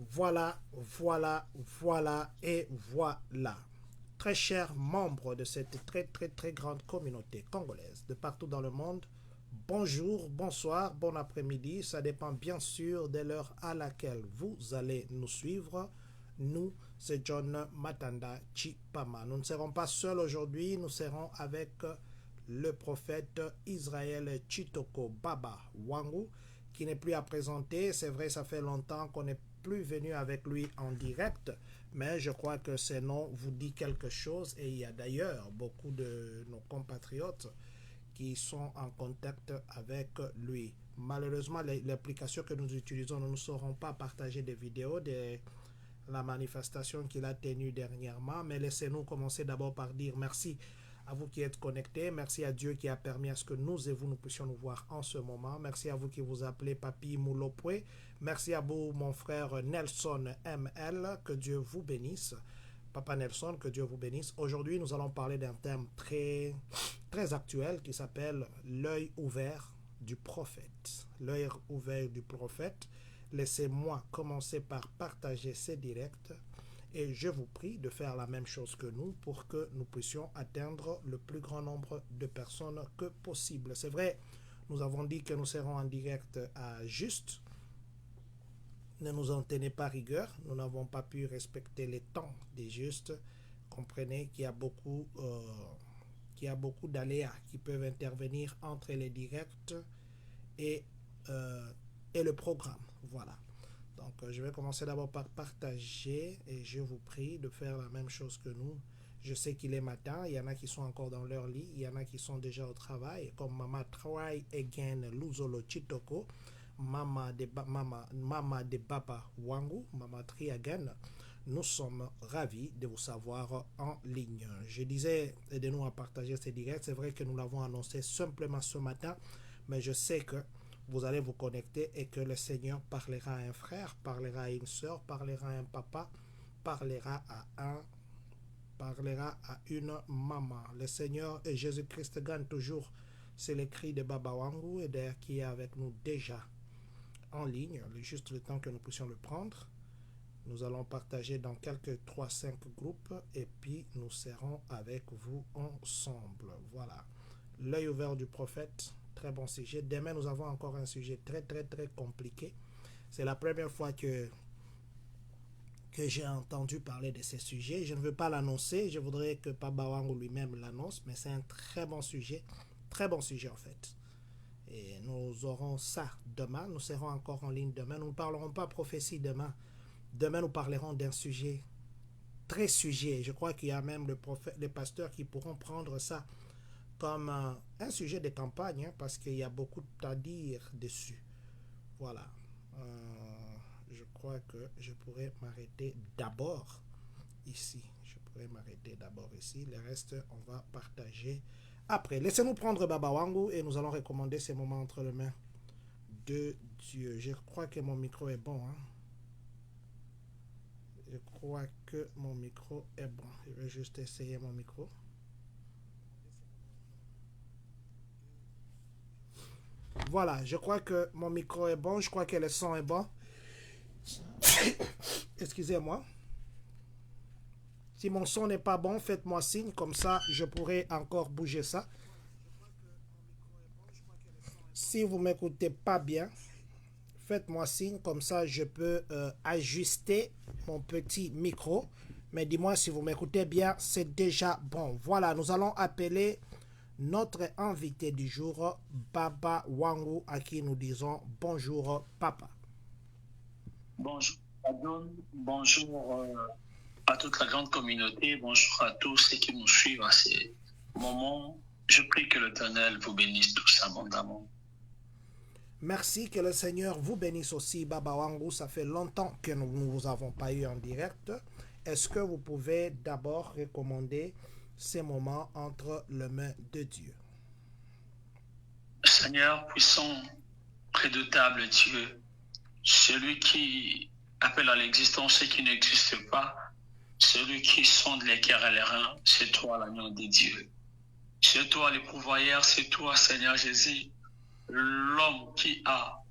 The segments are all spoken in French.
Voilà et voilà. Très chers membres de cette très grande communauté congolaise de partout dans le monde, bonjour, bonsoir, bon après-midi, ça dépend bien sûr de l'heure à laquelle vous allez nous suivre. Nous, c'est John Matanda Chipama. Nous ne serons pas seuls aujourd'hui, nous serons avec le prophète Israël Chitoko Baba Wangu, qui n'est plus à présenter. C'est vrai, ça fait longtemps qu'on n'est plus venu avec lui en direct, mais je crois que ce nom vous dit quelque chose et il y a d'ailleurs beaucoup de nos compatriotes qui sont en contact avec lui. Malheureusement, l'application que nous utilisons, nous ne saurons pas partager des vidéos de la manifestation qu'il a tenue dernièrement, mais laissez-nous commencer d'abord par dire merci à vous qui êtes connectés. Merci à Dieu qui a permis à ce que nous et vous, nous puissions nous voir en ce moment. Merci à vous qui vous appelez Papi Moulopoué. Merci à vous, mon frère Nelson ML. Que Dieu vous bénisse. Papa Nelson, que Dieu vous bénisse. Aujourd'hui, nous allons parler d'un thème très actuel qui s'appelle l'œil ouvert du prophète. L'œil ouvert du prophète. Laissez-moi commencer par partager ces directs. Et je vous prie de faire la même chose que nous pour que nous puissions atteindre le plus grand nombre de personnes que possible. C'est vrai, nous avons dit que nous serons en direct à Juste. Ne nous en tenez pas rigueur. Nous n'avons pas pu respecter les temps des Justes. Comprenez qu'il y a beaucoup d'aléas qui peuvent intervenir entre les directs et le programme. Voilà. Donc, je vais commencer d'abord par partager et je vous prie de faire la même chose que nous. Je sais qu'il est matin, il y en a qui sont encore dans leur lit, il y en a qui sont déjà au travail, comme Mama Try Again Luzolo Chitoko, Mama de Baba Wangu, Mama Try Again. Nous sommes ravis de vous savoir en ligne. Je disais, aidez-nous à partager ces directs. C'est vrai que nous l'avons annoncé simplement ce matin, mais je sais que vous allez vous connecter et que le Seigneur parlera à un frère, parlera à une soeur, parlera à un papa, parlera à une maman. Le Seigneur et Jésus-Christ gagne toujours. C'est le cri de Baba Wangu et d'ailleurs qui est avec nous déjà en ligne, juste le temps que nous puissions le prendre. Nous allons partager dans quelques 3-5 groupes et puis nous serons avec vous ensemble. Voilà. L'œil ouvert du prophète. Très bon sujet. Demain, nous avons encore un sujet très compliqué. C'est la première fois que j'ai entendu parler de ces sujets. Je ne veux pas l'annoncer. Je voudrais que Papa Wangu lui-même l'annonce, mais c'est un très bon sujet. Très bon sujet, en fait. Et nous aurons ça demain. Nous serons encore en ligne demain. Nous ne parlerons pas prophétie demain. Demain, nous parlerons d'un sujet très sujet. Je crois qu'il y a même les pasteurs qui pourront prendre ça comme un sujet de campagne, hein, parce qu'il y a beaucoup à dire dessus. Voilà. Je crois que je pourrais m'arrêter d'abord ici. Le reste, on va partager après. Laissez-nous prendre Baba Wangu et nous allons recommander ces moments entre les mains de Dieu. Je crois que mon micro est bon. Hein. Je crois que mon micro est bon. Je vais juste essayer mon micro. Voilà, je crois que mon micro est bon, je crois que le son est bon. Excusez-moi. Si mon son n'est pas bon, faites-moi signe, comme ça je pourrai encore bouger ça. Si vous ne m'écoutez pas bien, faites-moi signe, comme ça je peux ajuster mon petit micro. Mais dis-moi si vous m'écoutez bien, c'est déjà bon. Voilà, nous allons appeler notre invité du jour, Baba Wangu, à qui nous disons bonjour, papa. Bonjour, Adon. Bonjour à toute la grande communauté. Bonjour à tous ceux qui nous suivent à ces moments. Je prie que l'Éternel vous bénisse tous abondamment. Merci, que le Seigneur vous bénisse aussi, Baba Wangu. Ça fait longtemps que nous ne vous avons pas eu en direct. Est-ce que vous pouvez d'abord recommander ces moments entre les mains de Dieu? Seigneur puissant, redoutable Dieu, celui qui appelle à l'existence ce qui n'existe pas, celui qui sonde les cœurs et les reins, c'est toi l'agneau de Dieu. C'est toi le pourvoyeur, c'est toi Seigneur Jésus, l'homme qui a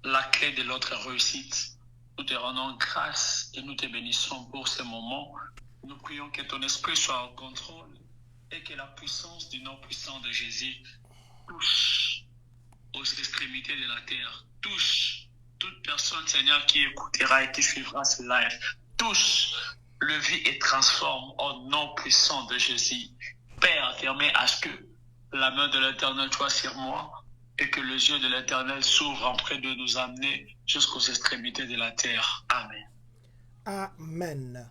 la clé de notre réussite. nous te rendons grâce et nous te bénissons pour ce moment. Nous prions que ton esprit soit en contrôle et que la puissance du nom puissant de Jésus touche aux extrémités de la terre, touche toute personne, Seigneur, qui écoutera et qui suivra ce live, touche le vie et transforme au nom puissant de Jésus. Père, permets à ce que la main de l'Éternel soit sur moi et que les yeux de l'Éternel s'ouvrent en près de nous amener jusqu'aux extrémités de la terre. Amen. Amen.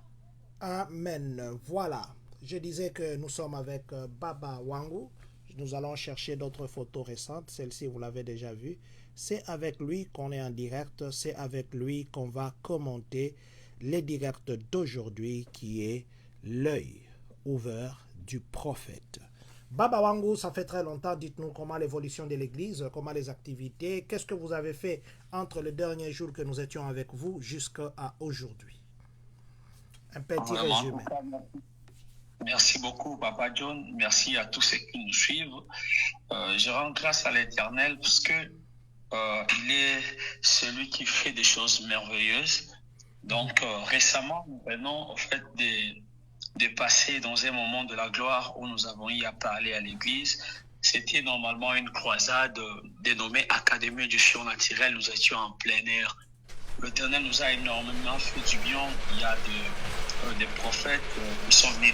Amen. Voilà. Je disais que nous sommes avec Baba Wangu. Nous allons chercher d'autres photos récentes. Celle-ci, vous l'avez déjà vue. C'est avec lui qu'on est en direct. C'est avec lui qu'on va commenter les directs d'aujourd'hui qui est l'œil ouvert du prophète. Baba Wangu, ça fait très longtemps. Dites-nous comment l'évolution de l'Église, comment les activités, qu'est-ce que vous avez fait entre le dernier jour que nous étions avec vous jusqu'à aujourd'hui. Un petit résumé. Merci beaucoup, Papa John. Merci à tous ceux qui nous suivent. Je rends grâce à l'Éternel parce que il est celui qui fait des choses merveilleuses. Donc, récemment, nous venons au fait de passer dans un moment de la gloire où nous avons eu à parler à l'Église. C'était normalement une croisade dénommée Académie du surnaturel. Nous étions en plein air. L'Éternel nous a énormément fait du bien. Il y a des prophètes qui sont venus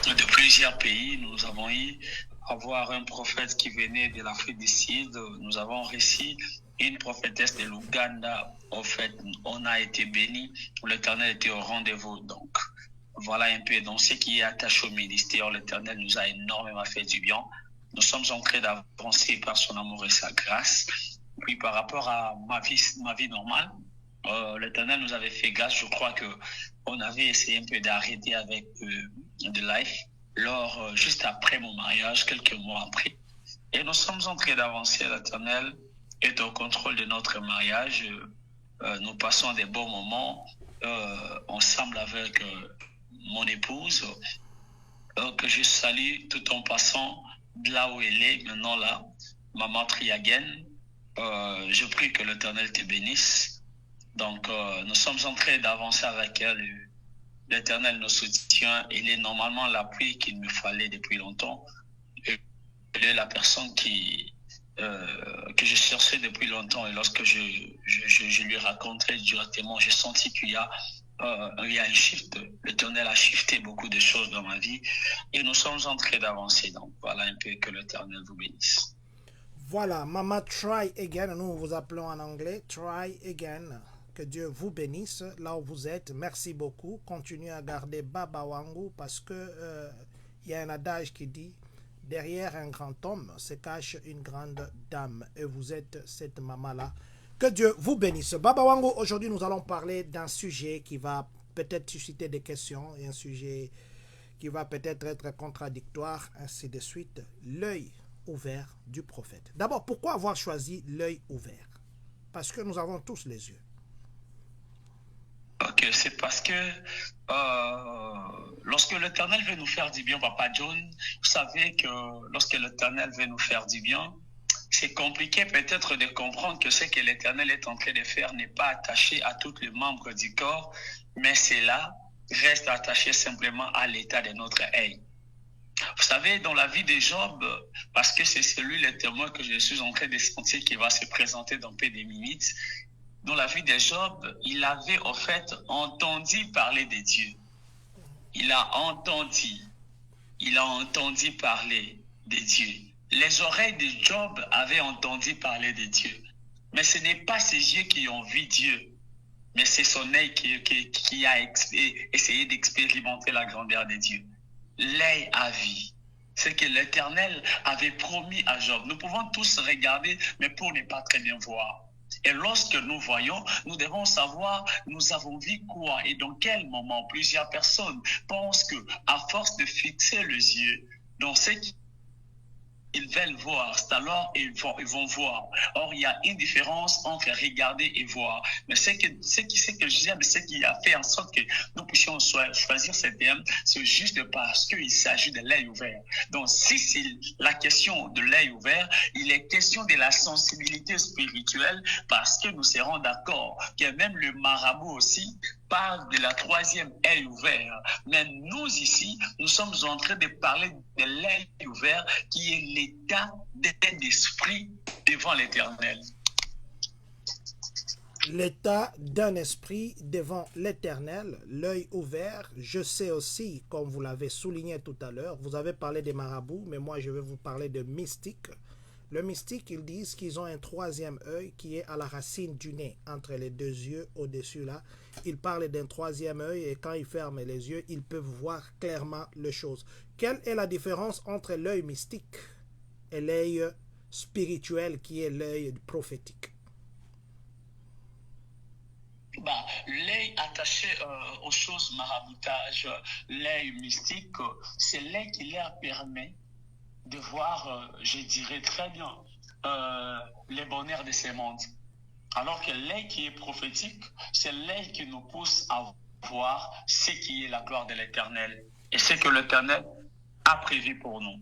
de plusieurs pays. Nous avons eu à voir un prophète qui venait de l'Afrique du Sud. Nous avons réussi une prophétesse de l'Ouganda. En fait, on a été bénis. L'Éternel était au rendez-vous. Donc, voilà un peu dans ce qui est attaché au ministère. L'Éternel nous a énormément fait du bien. Nous sommes en train d'avancer par son amour et sa grâce. Puis par rapport à ma vie normale, l'Éternel nous avait fait grâce. Je crois que on avait essayé un peu d'arrêter avec de live juste après mon mariage, quelques mois après. Et nous sommes en train d'avancer. L'Éternel est au contrôle de notre mariage. Nous passons des bons moments ensemble avec mon épouse, que je salue tout en passant de là où elle est, maintenant là, Maman Triagen. Je prie que l'Éternel te bénisse. Donc, nous sommes en train d'avancer avec elle. L'Éternel nous soutient. Il est normalement l'appui qu'il me fallait depuis longtemps. Elle est la personne que je cherchais depuis longtemps. Et lorsque je lui racontais directement, j'ai senti qu'il y a un shift. L'Éternel a shifté beaucoup de choses dans ma vie. Et nous sommes en train d'avancer. Donc, voilà un peu, que l'Éternel vous bénisse. Voilà, Mama Try Again, nous vous appelons en anglais, Try Again. Que Dieu vous bénisse là où vous êtes. Merci beaucoup. Continuez à garder Baba Wangu parce que y a un adage qui dit derrière un grand homme se cache une grande dame. Et vous êtes cette maman-là. Que Dieu vous bénisse. Baba Wangu, aujourd'hui nous allons parler d'un sujet qui va peut-être susciter des questions et un sujet qui va peut-être être contradictoire, ainsi de suite. L'œil ouvert du prophète. D'abord, pourquoi avoir choisi l'œil ouvert? Parce que nous avons tous les yeux. Ok, c'est parce que lorsque l'Éternel veut nous faire du bien, Papa John, vous savez que lorsque l'Éternel veut nous faire du bien, c'est compliqué peut-être de comprendre que ce que l'Éternel est en train de faire n'est pas attaché à tous les membres du corps, mais cela reste attaché simplement à l'état de notre œil. Vous savez, dans la vie de Job, parce que c'est celui, le témoin que je suis en train de sentir qui va se présenter dans peu de minutes, dans la vie de Job, il avait en fait entendu parler de Dieu. Il a entendu parler de Dieu. Les oreilles de Job avaient entendu parler de Dieu. Mais ce n'est pas ses yeux qui ont vu Dieu, mais c'est son œil qui a essayé d'expérimenter la grandeur de Dieu. L'œil a vu. C'est que l'Éternel avait promis à Job. Nous pouvons tous regarder, mais pour ne pas très bien voir. Et lorsque nous voyons, nous devons savoir, nous avons vu quoi et dans quel moment. Plusieurs personnes pensent que, à force de fixer les yeux dans ce ils veulent voir, c'est alors ils vont voir. Or, il y a une différence entre regarder et voir. Mais ce que j'aime, ce qui a fait en sorte que nous puissions choisir ce thème, c'est juste parce qu'il s'agit de l'œil ouvert. Donc, si c'est la question de l'œil ouvert, il est question de la sensibilité spirituelle, parce que nous serons d'accord que même le marabout aussi parle de la troisième œil ouvert. Mais nous ici, nous sommes en train de parler de l'œil ouvert, qui est l'état d'un esprit devant l'Éternel. L'état d'un esprit devant l'Éternel, l'œil ouvert. Je sais aussi, comme vous l'avez souligné tout à l'heure, vous avez parlé des marabouts, mais moi je vais vous parler de mystiques. Le mystique, ils disent qu'ils ont un troisième œil qui est à la racine du nez, entre les deux yeux au-dessus là. Ils parlent d'un troisième œil et quand ils ferment les yeux, ils peuvent voir clairement les choses. Quelle est la différence entre l'œil mystique et l'œil spirituel qui est l'œil prophétique? L'œil attaché aux choses maraboutage, l'œil mystique, c'est l'œil qui leur permet de voir, je dirais très bien, les bonheurs de ces mondes. Alors que l'œil qui est prophétique, c'est l'œil qui nous pousse à voir ce qui est la gloire de l'Éternel et ce que l'Éternel a prévu pour nous.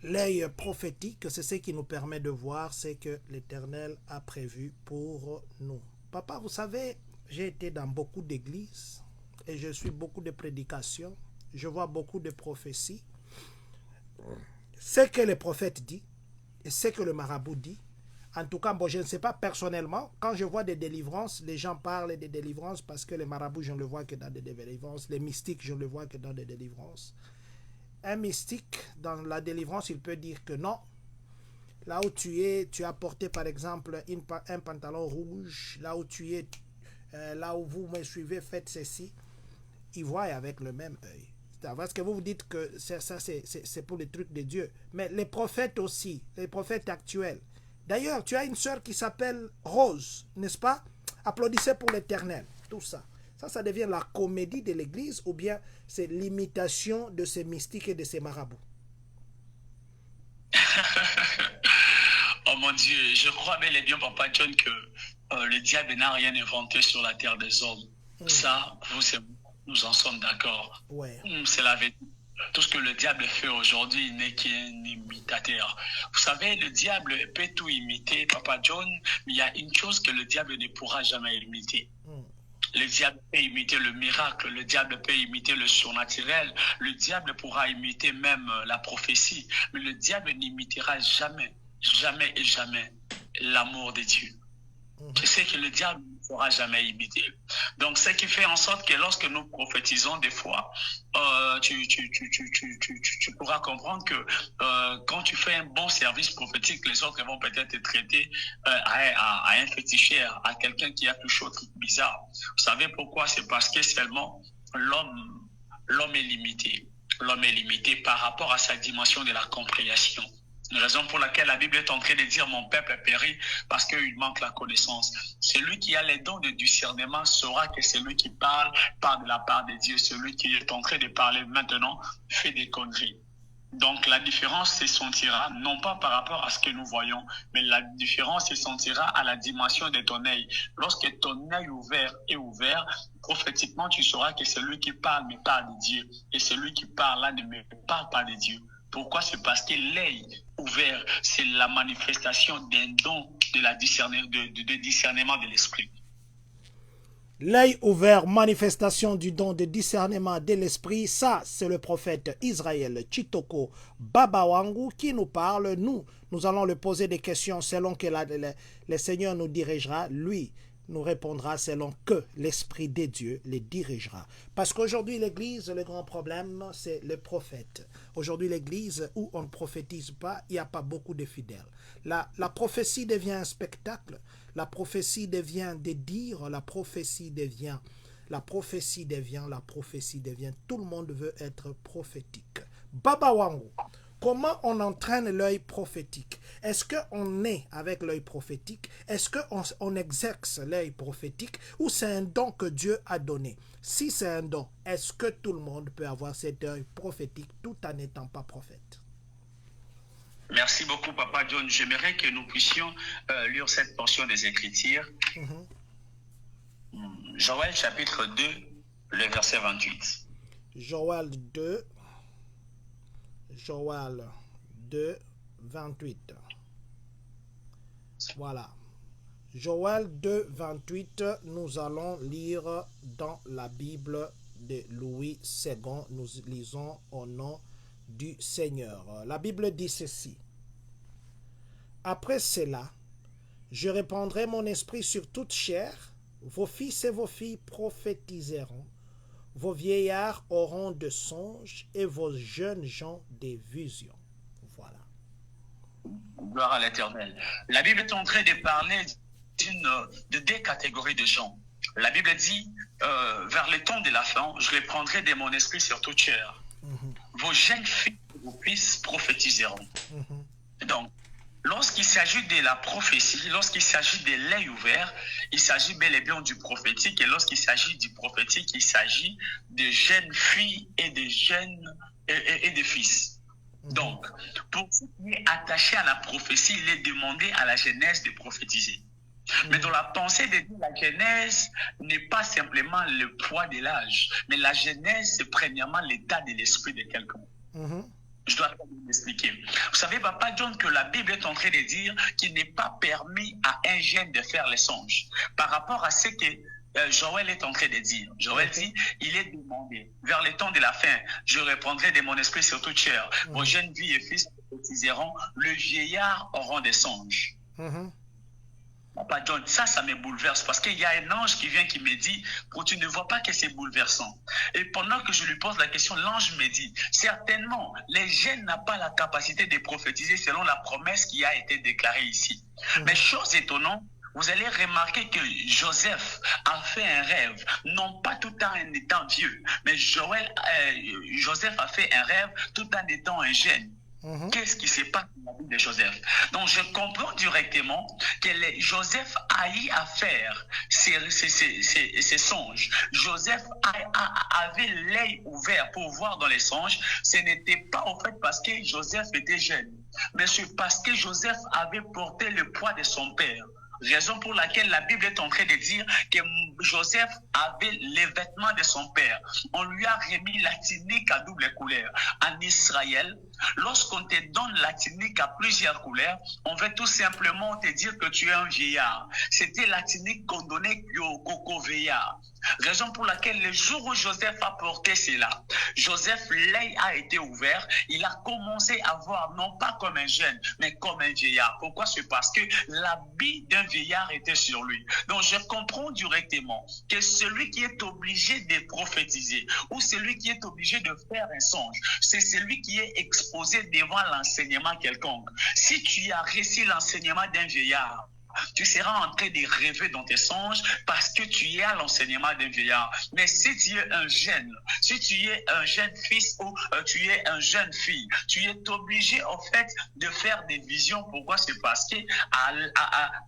L'œil prophétique, c'est ce qui nous permet de voir ce que l'Éternel a prévu pour nous. Papa, vous savez, j'ai été dans beaucoup d'églises et je suis beaucoup de prédications. Je vois beaucoup de prophéties. Ce que le prophète dit et ce que le marabout dit, en tout cas, bon, je ne sais pas personnellement, quand je vois des délivrances, les gens parlent des délivrances parce que les marabouts, je ne le vois que dans des délivrances. Les mystiques, je ne le vois que dans des délivrances. Un mystique, dans la délivrance, il peut dire que non. Là où tu as porté par exemple un pantalon rouge, là où tu es, là où vous me suivez, faites ceci. Il voit avec le même œil. Parce que vous vous dites que ça c'est pour les trucs de Dieu. Mais les prophètes aussi, les prophètes actuels. D'ailleurs, tu as une sœur qui s'appelle Rose, n'est-ce pas? Applaudissez pour l'Éternel. Tout ça. Ça devient la comédie de l'Église ou bien c'est l'imitation de ces mystiques et de ces marabouts? Oh mon Dieu, je crois bel et bien, Papa John, que le diable n'a rien inventé sur la terre des hommes. Ça, nous en sommes d'accord. Ouais. C'est la vérité. Tout ce que le diable fait aujourd'hui n'est qu'un imitateur. Vous savez, le diable peut tout imiter, Papa John, mais il y a une chose que le diable ne pourra jamais imiter. Le diable peut imiter le miracle, le diable peut imiter le surnaturel, le diable pourra imiter même la prophétie, mais le diable n'imitera jamais, jamais et jamais l'amour de Dieu. C'est ce que le diable ne pourra jamais imiter. Donc, ce qui fait en sorte que lorsque nous prophétisons des fois, tu pourras comprendre que quand tu fais un bon service prophétique, les autres vont peut-être te traiter à un féticheur, à quelqu'un qui a touché au truc bizarre. Vous savez pourquoi? C'est parce que seulement l'homme est limité. L'homme est limité par rapport à sa dimension de la compréhension. La raison pour laquelle la Bible est en train de dire mon peuple périt parce qu'il manque la connaissance. Celui qui a les dons de discernement saura que celui qui parle de la part de Dieu. Celui qui est en train de parler maintenant fait des conneries. Donc la différence se sentira non pas par rapport à ce que nous voyons, mais la différence se sentira à la dimension de ton œil. Lorsque ton œil est ouvert, prophétiquement tu sauras que celui qui parle me parle de Dieu et celui qui parle là ne me parle pas de Dieu. Pourquoi? C'est parce que l'œil ouvert, c'est la manifestation d'un don de discernement de l'esprit. L'œil ouvert, manifestation du don de discernement de l'esprit, ça c'est le prophète Israël Chitoko Babawangu qui nous parle. Nous allons lui poser des questions selon que le Seigneur nous dirigera. Lui nous répondra selon que l'Esprit de Dieu les dirigera. Parce qu'aujourd'hui, l'Église, le grand problème, c'est le prophète. Aujourd'hui, l'Église, où on ne prophétise pas, il n'y a pas beaucoup de fidèles. La prophétie devient un spectacle. La prophétie devient des dires. La prophétie devient. Tout le monde veut être prophétique. Baba Wangu. Comment on entraîne l'œil prophétique? Est-ce qu'on est avec l'œil prophétique? Est-ce qu'on exerce l'œil prophétique? Ou c'est un don que Dieu a donné? Si c'est un don, est-ce que tout le monde peut avoir cet œil prophétique tout en n'étant pas prophète? Merci beaucoup, Papa John. J'aimerais que nous puissions lire cette portion des Écritures. Joël chapitre 2, le verset 28. Joël 2, 28. Voilà. Joël 2, 28, nous allons lire dans la Bible de Louis II. Nous lisons au nom du Seigneur. La Bible dit ceci. Après cela, je répandrai mon esprit sur toute chair. Vos fils et vos filles prophétiseront. Vos vieillards auront de songes et vos jeunes gens des visions. Voilà. Gloire à l'Éternel. La Bible est en train de parler de deux catégories de gens. La Bible dit, vers le temps de la fin, je répandrai de mon esprit sur toute chair. Vos jeunes filles et vos fils prophétiseront. Donc, lorsqu'il s'agit de la prophétie, lorsqu'il s'agit de l'œil ouvert, il s'agit bel et bien du prophétique. Et lorsqu'il s'agit du prophétique, il s'agit de jeunes filles et de jeunes et de fils. Donc, pour ce qui est attaché à la prophétie, il est demandé à la jeunesse de prophétiser. Mais dans la pensée de Dieu, la jeunesse n'est pas simplement le poids de l'âge, mais la jeunesse, c'est premièrement l'état de l'esprit de quelqu'un. Je dois vous expliquer. Vous savez, Papa John, que la Bible est en train de dire qu'il n'est pas permis à un jeune de faire les songes. Par rapport à ce que Joël est en train de dire. Joël dit, il est demandé, vers le temps de la fin, je répandrai de mon esprit sur toute chair. Vos jeunes filles et fils prophétiseront, le vieillard auront des songes. Papa John, ça me bouleverse parce qu'il y a un ange qui vient qui me dit, tu ne vois pas que c'est bouleversant. Et pendant que je lui pose la question, l'ange me dit, certainement, les jeunes n'ont pas la capacité de prophétiser selon la promesse qui a été déclarée ici. Mais chose étonnante, vous allez remarquer que Joseph a fait un rêve, non pas tout en étant vieux, mais Joseph a fait un rêve tout en étant un jeune. Qu'est-ce qui s'est passé dans la vie de Joseph? Donc, je comprends directement que Joseph a eu à faire ces songes. Joseph avait l'œil ouvert pour voir dans les songes. Ce n'était pas en fait parce que Joseph était jeune, mais c'est parce que Joseph avait porté le poids de son père. Raison pour laquelle la Bible est en train de dire que Joseph avait les vêtements de son père. On lui a remis la tunique à double couleur. En Israël, lorsqu'on te donne la tunique à plusieurs couleurs, on veut tout simplement te dire que tu es un vieillard. C'était la tunique qu'on donnait au vieillard. Raison pour laquelle le jour où Joseph a porté cela, Joseph, l'œil a été ouvert. Il a commencé à voir non pas comme un jeune, mais comme un vieillard. Pourquoi? C'est parce que l'habit d'un vieillard était sur lui. Donc je comprends directement que celui qui est obligé de prophétiser ou celui qui est obligé de faire un songe, c'est celui qui est exposé devant l'enseignement quelconque. Si tu as reçu l'enseignement d'un vieillard, tu seras en train de rêver dans tes songes parce que tu es à l'enseignement d'un vieillard. Mais si tu es un jeune, si tu es un jeune fils ou tu es un jeune fille, tu es obligé en fait de faire des visions. Pourquoi? C'est parce que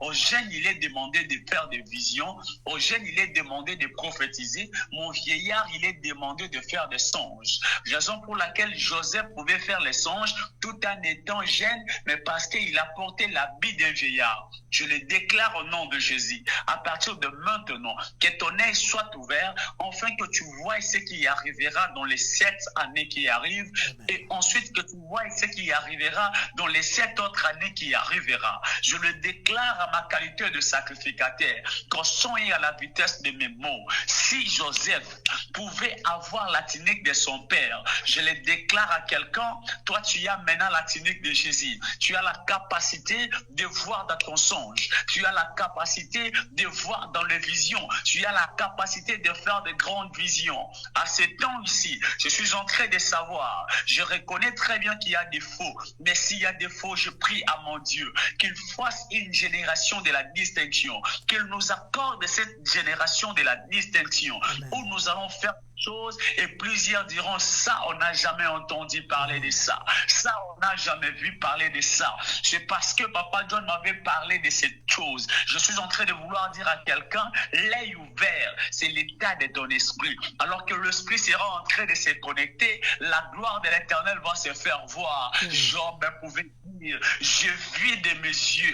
aux jeunes, il est demandé de faire des visions. Aux jeunes, il est demandé de prophétiser. Mon vieillard, il est demandé de faire des songes. Raison pour laquelle Joseph pouvait faire les songes tout en étant jeune, mais parce qu'il a porté l'habit d'un vieillard. Je le déclare au nom de Jésus, à partir de maintenant, que ton œil soit ouvert, afin que tu vois ce qui arrivera dans les 7 années qui arrivent, et ensuite que tu vois ce qui arrivera dans les 7 autres années qui arrivera. Je le déclare à ma qualité de sacrificateur, qu'au son et à la vitesse de mes mots, si Joseph pouvait avoir la tunique de son père, je le déclare à quelqu'un, toi tu as maintenant la tunique de Jésus, tu as la capacité de voir dans ton songe, tu as la capacité de voir dans les visions, tu as la capacité de faire de grandes visions. À ce temps ici, je suis en train de savoir, je reconnais très bien qu'il y a des faux, mais s'il y a des faux, je prie à mon Dieu qu'il fasse une génération de la distinction, qu'il nous accorde cette génération de la distinction. Amen. Où nous allons faire choses et plusieurs diront, ça on n'a jamais entendu parler de ça, ça on n'a jamais vu parler de ça. C'est parce que Papa John m'avait parlé de cette chose. Je suis en train de vouloir dire à quelqu'un, l'œil ouvert, c'est l'état de ton esprit. Alors que l'esprit sera en train de se connecter, la gloire de l'Éternel va se faire voir. Job pouvait dire dire, je vis de mes yeux,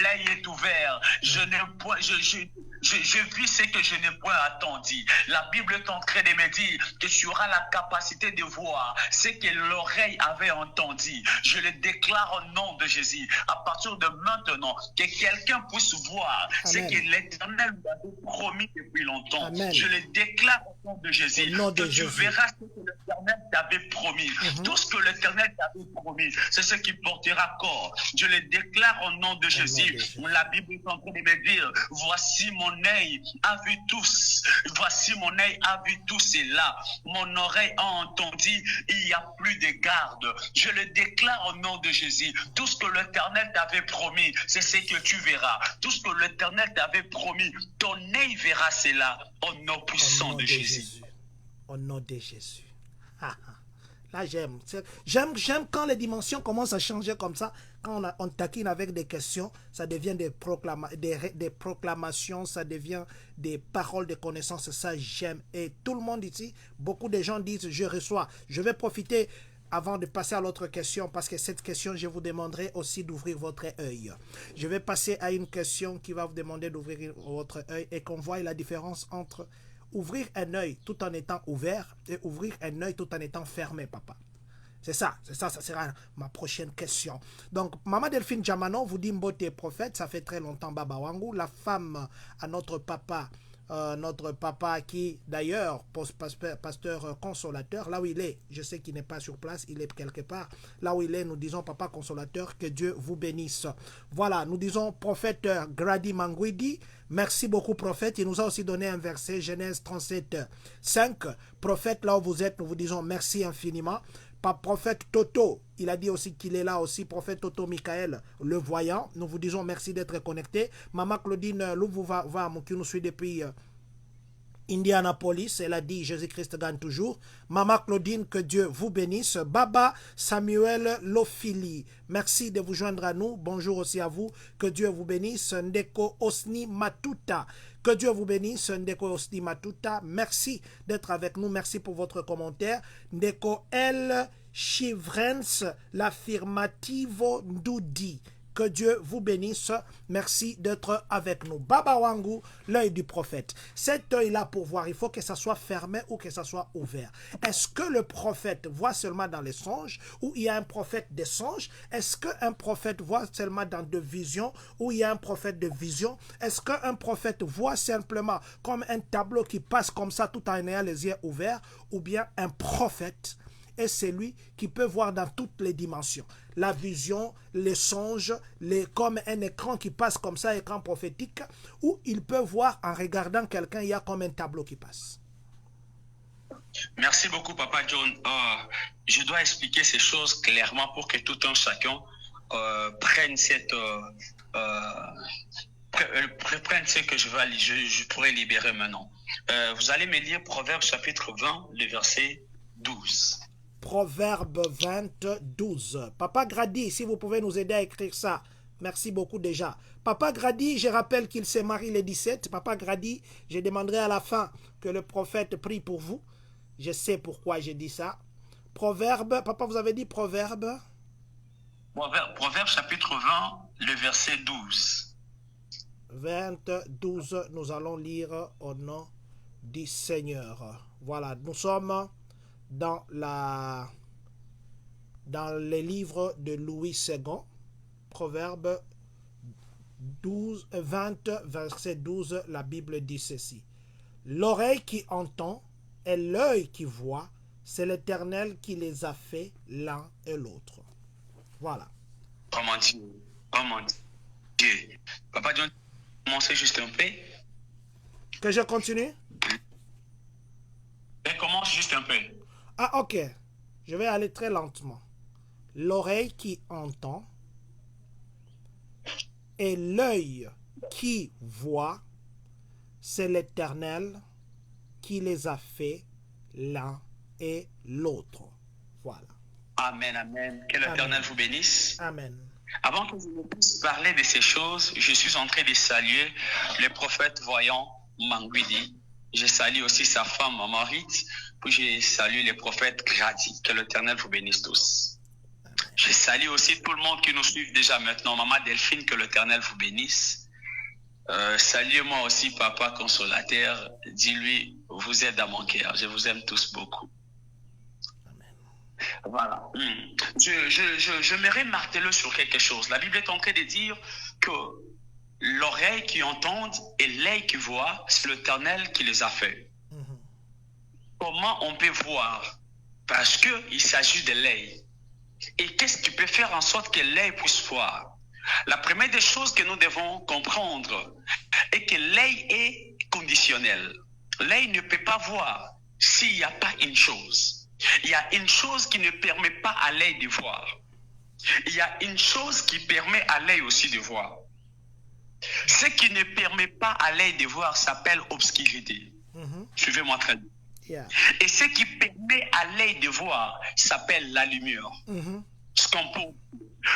l'œil est ouvert, je vis ce que je n'ai point attendu. La Bible est en train de me dire que tu auras la capacité de voir ce que l'oreille avait entendu. Je le déclare au nom de Jésus. À partir de maintenant, que quelqu'un puisse voir ce que l'Éternel lui avait promis depuis longtemps. Amen. Je le déclare au nom de Jésus. Que tu verras ce que l'Éternel t'avait promis. Tout ce que l'Éternel t'avait promis, c'est ce qui portera corps. Je le déclare au nom de Jésus. La Bible est en train de me dire, voici mon œil a vu tous. Voici mon œil a vu tout cela. Mon oreille a entendu, il n'y a plus de garde. Je le déclare au nom de Jésus. Tout ce que l'Éternel t'avait promis, c'est ce que tu verras. Tout ce que l'Éternel t'avait promis, ton œil verra cela au nom puissant de Jésus. Au nom de Jésus. Là, j'aime. J'aime quand les dimensions commencent à changer comme ça. Quand on taquine avec des questions, ça devient des proclamations, ça devient des paroles de connaissance. Ça, j'aime. Et tout le monde ici, beaucoup de gens disent, je reçois. Je vais profiter avant de passer à l'autre question, parce que cette question, je vous demanderai aussi d'ouvrir votre œil. Je vais passer à une question qui va vous demander d'ouvrir votre œil et qu'on voit la différence entre ouvrir un œil tout en étant ouvert et ouvrir un œil tout en étant fermé, papa. C'est ça, ça sera ma prochaine question. Donc, Maman Delphine Djamano vous dit Mbote prophète, ça fait très longtemps, Baba Wangou, la femme à notre papa qui d'ailleurs, pasteur consolateur, là où il est, je sais qu'il n'est pas sur place, il est quelque part, là où il est, nous disons papa consolateur, que Dieu vous bénisse. Voilà, nous disons prophète Grady Manguidi, merci beaucoup prophète, il nous a aussi donné un verset, Genèse 37, 5, prophète, là où vous êtes, nous vous disons merci infiniment. Par prophète Toto, il a dit aussi qu'il est là aussi, prophète Toto Michael, le voyant. Nous vous disons merci d'être connecté. Maman Claudine Louvouva, qui nous suit depuis Indianapolis, elle a dit Jésus-Christ gagne toujours. Maman Claudine, que Dieu vous bénisse. Baba Samuel Lofili, merci de vous joindre à nous. Bonjour aussi à vous, que Dieu vous bénisse. Ndeko Osni Matuta, que Dieu vous bénisse. Ndeko Osni Matuta, merci d'être avec nous. Merci pour votre commentaire. Ndeko El Chivrens, l'affirmativo Ndoudi. Que Dieu vous bénisse. Merci d'être avec nous. Baba Wangou, l'œil du prophète. Cet œil-là pour voir, il faut que ça soit fermé ou que ça soit ouvert. Est-ce que le prophète voit seulement dans les songes ou il y a un prophète des songes? Est-ce qu'un prophète voit seulement dans de visions ou il y a un prophète de vision? Est-ce qu'un prophète voit simplement comme un tableau qui passe comme ça tout en ayant les yeux ouverts? Ou bien un prophète est celui qui peut voir dans toutes les dimensions. La vision, les songes, comme un écran qui passe comme ça, écran prophétique, où il peut voir en regardant quelqu'un, il y a comme un tableau qui passe. Merci beaucoup, Papa John. Je dois expliquer ces choses clairement pour que tout un chacun prenne prenne ce que je pourrais libérer maintenant. Vous allez me lire Proverbes chapitre 20, le verset 12. Proverbe 20, 12. Papa Grady, si vous pouvez nous aider à écrire ça. Merci beaucoup déjà. Papa Grady, je rappelle qu'il s'est marié le 17. Papa Grady, je demanderai à la fin que le prophète prie pour vous. Je sais pourquoi j'ai dit ça. Proverbe, papa, vous avez dit proverbe? Proverbe chapitre 20, le verset 12. 20, 12, nous allons lire au nom du Seigneur. Voilà, nous sommes dans les livres de Louis II, Proverbe 20, verset 12, la Bible dit ceci. L'oreille qui entend et l'œil qui voit, c'est l'Éternel qui les a fait l'un et l'autre. Voilà. Comment Dieu. Papa John, commencez juste un peu. Que je continue? Et commence juste un peu. Ah, ok. Je vais aller très lentement. L'oreille qui entend et l'œil qui voit, c'est l'Éternel qui les a fait l'un et l'autre. Voilà. Amen, amen. Que l'Éternel vous bénisse. Amen. Avant que je ne puisse parler de ces choses, je suis en train de saluer le prophète voyant Manguidi. Je salue aussi sa femme, Marit. Puis je salue les prophètes Grady. Que l'Éternel vous bénisse tous. Je salue aussi tout le monde qui nous suit déjà maintenant. Maman Delphine, que l'Éternel vous bénisse. Saluez-moi aussi, Papa Consolateur. Dis-lui, vous êtes dans mon cœur. Je vous aime tous beaucoup. Amen. Voilà. Je m'aimerais marteler sur quelque chose. La Bible est en train de dire que l'oreille qui entend et l'œil qui voit, c'est l'Éternel qui les a fait. Comment on peut voir? Parce qu'il s'agit de l'œil. Et qu'est-ce qui peut faire en sorte que l'œil puisse voir? La première des choses que nous devons comprendre est que l'œil est conditionnel. L'œil ne peut pas voir s'il n'y a pas une chose. Il y a une chose qui ne permet pas à l'œil de voir. Il y a une chose qui permet à l'œil aussi de voir. Ce qui ne permet pas à l'œil de voir s'appelle obscurité. Suivez-moi très bien. Yeah. Et ce qui permet à l'œil de voir s'appelle la lumière. Ce qu'on peut.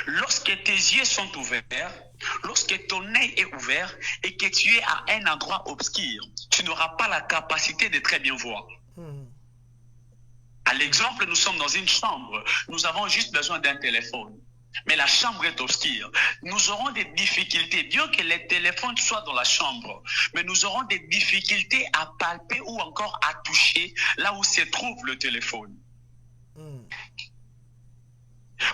Lorsque tes yeux sont ouverts, lorsque ton œil est ouvert et que tu es à un endroit obscur, tu n'auras pas la capacité de très bien voir. À l'exemple, nous sommes dans une chambre, nous avons juste besoin d'un téléphone. Mais la chambre est obscure. Nous aurons des difficultés, bien que les téléphones soient dans la chambre, mais nous aurons des difficultés à palper ou encore à toucher là où se trouve le téléphone.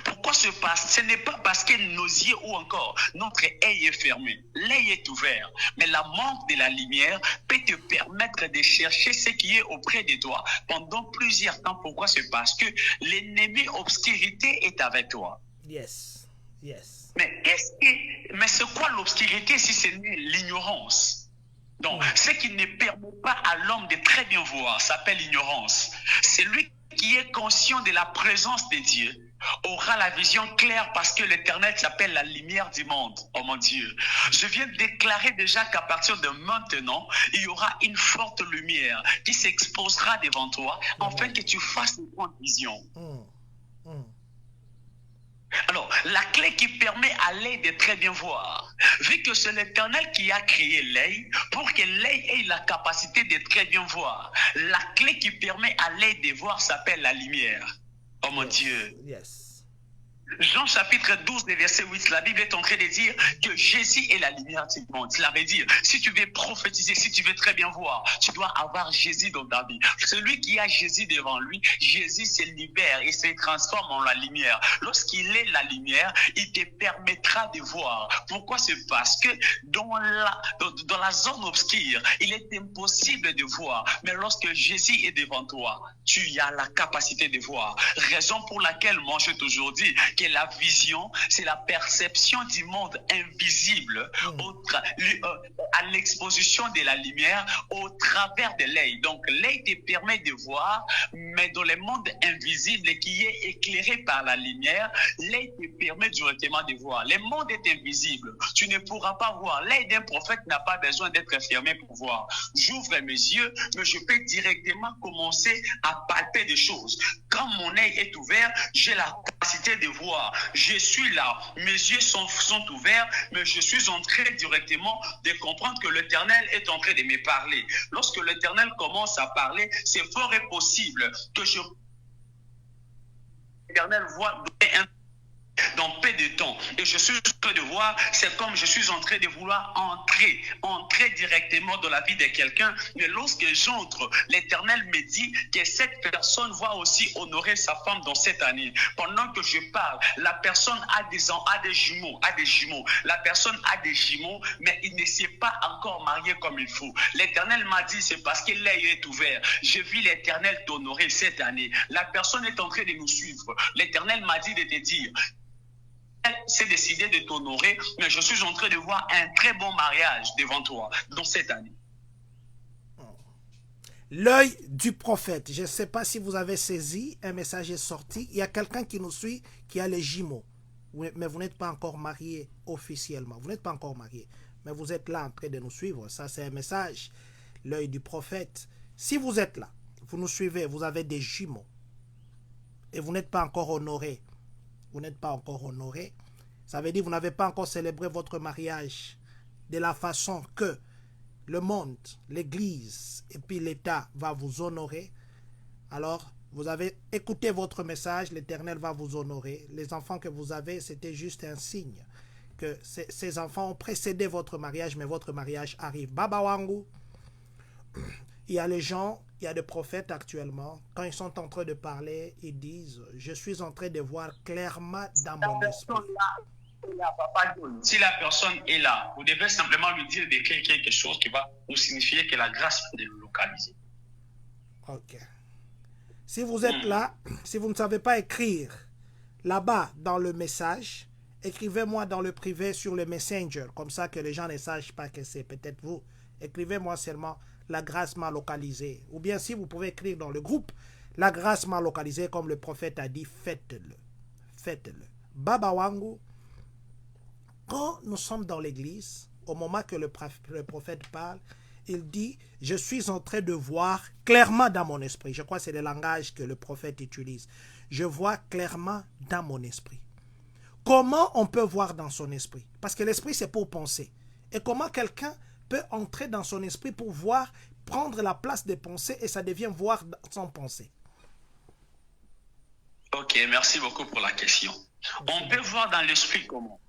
Pourquoi se passe? Ce n'est pas parce que nos yeux ou encore notre œil est fermé. L'œil est ouvert, mais la manque de la lumière peut te permettre de chercher ce qui est auprès de toi pendant plusieurs temps. Pourquoi? C'est parce que l'ennemi obscurité est avec toi. Yes. Yes. Mais c'est quoi l'obscurité si ce n'est l'ignorance? Donc, ce qui ne permet pas à l'homme de très bien voir s'appelle l'ignorance. Celui qui est conscient de la présence de Dieu aura la vision claire parce que l'Éternel s'appelle la lumière du monde. Oh mon Dieu. Je viens de déclarer déjà qu'à partir de maintenant, il y aura une forte lumière qui s'exposera devant toi afin que tu fasses une grande vision. Alors, la clé qui permet à l'œil de très bien voir, vu que c'est l'Éternel qui a créé l'œil, pour que l'œil ait la capacité de très bien voir, la clé qui permet à l'œil de voir s'appelle la lumière. Oh mon Dieu. Yes. Jean chapitre 12, verset 8, la Bible est en train de dire que Jésus est la lumière du monde. Cela veut dire, si tu veux prophétiser, si tu veux très bien voir, tu dois avoir Jésus dans ta vie. Celui qui a Jésus devant lui, Jésus se libère et se transforme en la lumière. Lorsqu'il est la lumière, il te permettra de voir. Pourquoi? C'est parce que dans la zone obscure, il est impossible de voir. Mais lorsque Jésus est devant toi, tu as la capacité de voir. Raison pour laquelle moi je toujours dit que la vision, c'est la perception du monde invisible à l'exposition de la lumière au travers de l'œil. Donc l'œil te permet de voir, mais dans le monde invisible qui est éclairé par la lumière, l'œil te permet directement de voir. Le monde est invisible, tu ne pourras pas voir. L'œil d'un prophète n'a pas besoin d'être fermé pour voir. J'ouvre mes yeux, mais je peux directement commencer à palper des choses. Quand mon œil est ouvert, j'ai la capacité de voir. Je suis là, mes yeux sont ouverts, mais je suis en train directement de comprendre que l'Éternel est en train de me parler. Lorsque l'Éternel commence à parler, c'est fort et possible que l'Éternel voit dans peu de temps. Et je suis en train de voir, c'est comme je suis en train de vouloir entrer directement dans la vie de quelqu'un. Mais lorsque j'entre, l'Éternel me dit que cette personne va aussi honorer sa femme dans cette année. Pendant que je parle, la personne a des jumeaux. La personne a des jumeaux, mais il ne s'est pas encore marié comme il faut. L'Éternel m'a dit, c'est parce que l'œil est ouvert. Je vis l'Éternel t'honorer cette année. La personne est en train de nous suivre. L'Éternel m'a dit de te dire, s'est décidé de t'honorer, mais je suis en train de voir un très bon mariage devant toi dans cette année. L'œil du prophète. Je ne sais pas si vous avez saisi, un message est sorti. Il y a quelqu'un qui nous suit qui a les jumeaux. Mais vous n'êtes pas encore marié officiellement. Vous n'êtes pas encore marié. Mais vous êtes là en train de nous suivre. Ça, c'est un message. L'œil du prophète. Si vous êtes là, vous nous suivez, vous avez des jumeaux. Et vous n'êtes pas encore honoré. Vous n'êtes pas encore honoré. Ça veut dire que vous n'avez pas encore célébré votre mariage de la façon que le monde, l'Église et puis l'État va vous honorer. Alors, Vous avez écouté votre message, l'Éternel va vous honorer. Les enfants que vous avez, c'était juste un signe que ces enfants ont précédé votre mariage, mais votre mariage arrive. Baba Wangu, il y a les gens, il y a des prophètes actuellement, quand ils sont en train de parler, ils disent, je suis en train de voir clairement dans mon esprit. Si la personne est là, vous devez simplement lui dire d'écrire quelque chose qui va vous signifier que la grâce peut le localiser. Ok. Si vous êtes là, si vous ne savez pas écrire là-bas dans le message, écrivez-moi dans le privé sur le Messenger, comme ça que les gens ne sachent pas que c'est peut-être vous. Écrivez-moi seulement la grâce m'a localisé. Ou bien si vous pouvez écrire dans le groupe, la grâce m'a localisé, comme le prophète a dit, faites-le. Faites-le. Baba Wangu, quand nous sommes dans l'église, au moment que le prophète parle, il dit, je suis en train de voir clairement dans mon esprit. Je crois que c'est le langage que le prophète utilise. Je vois clairement dans mon esprit. Comment on peut voir dans son esprit? Parce que l'esprit, c'est pour penser. Et comment quelqu'un peut entrer dans son esprit pour voir, prendre la place des pensées et ça devient voir sans penser? Ok, merci beaucoup pour la question. On peut voir dans l'esprit comment?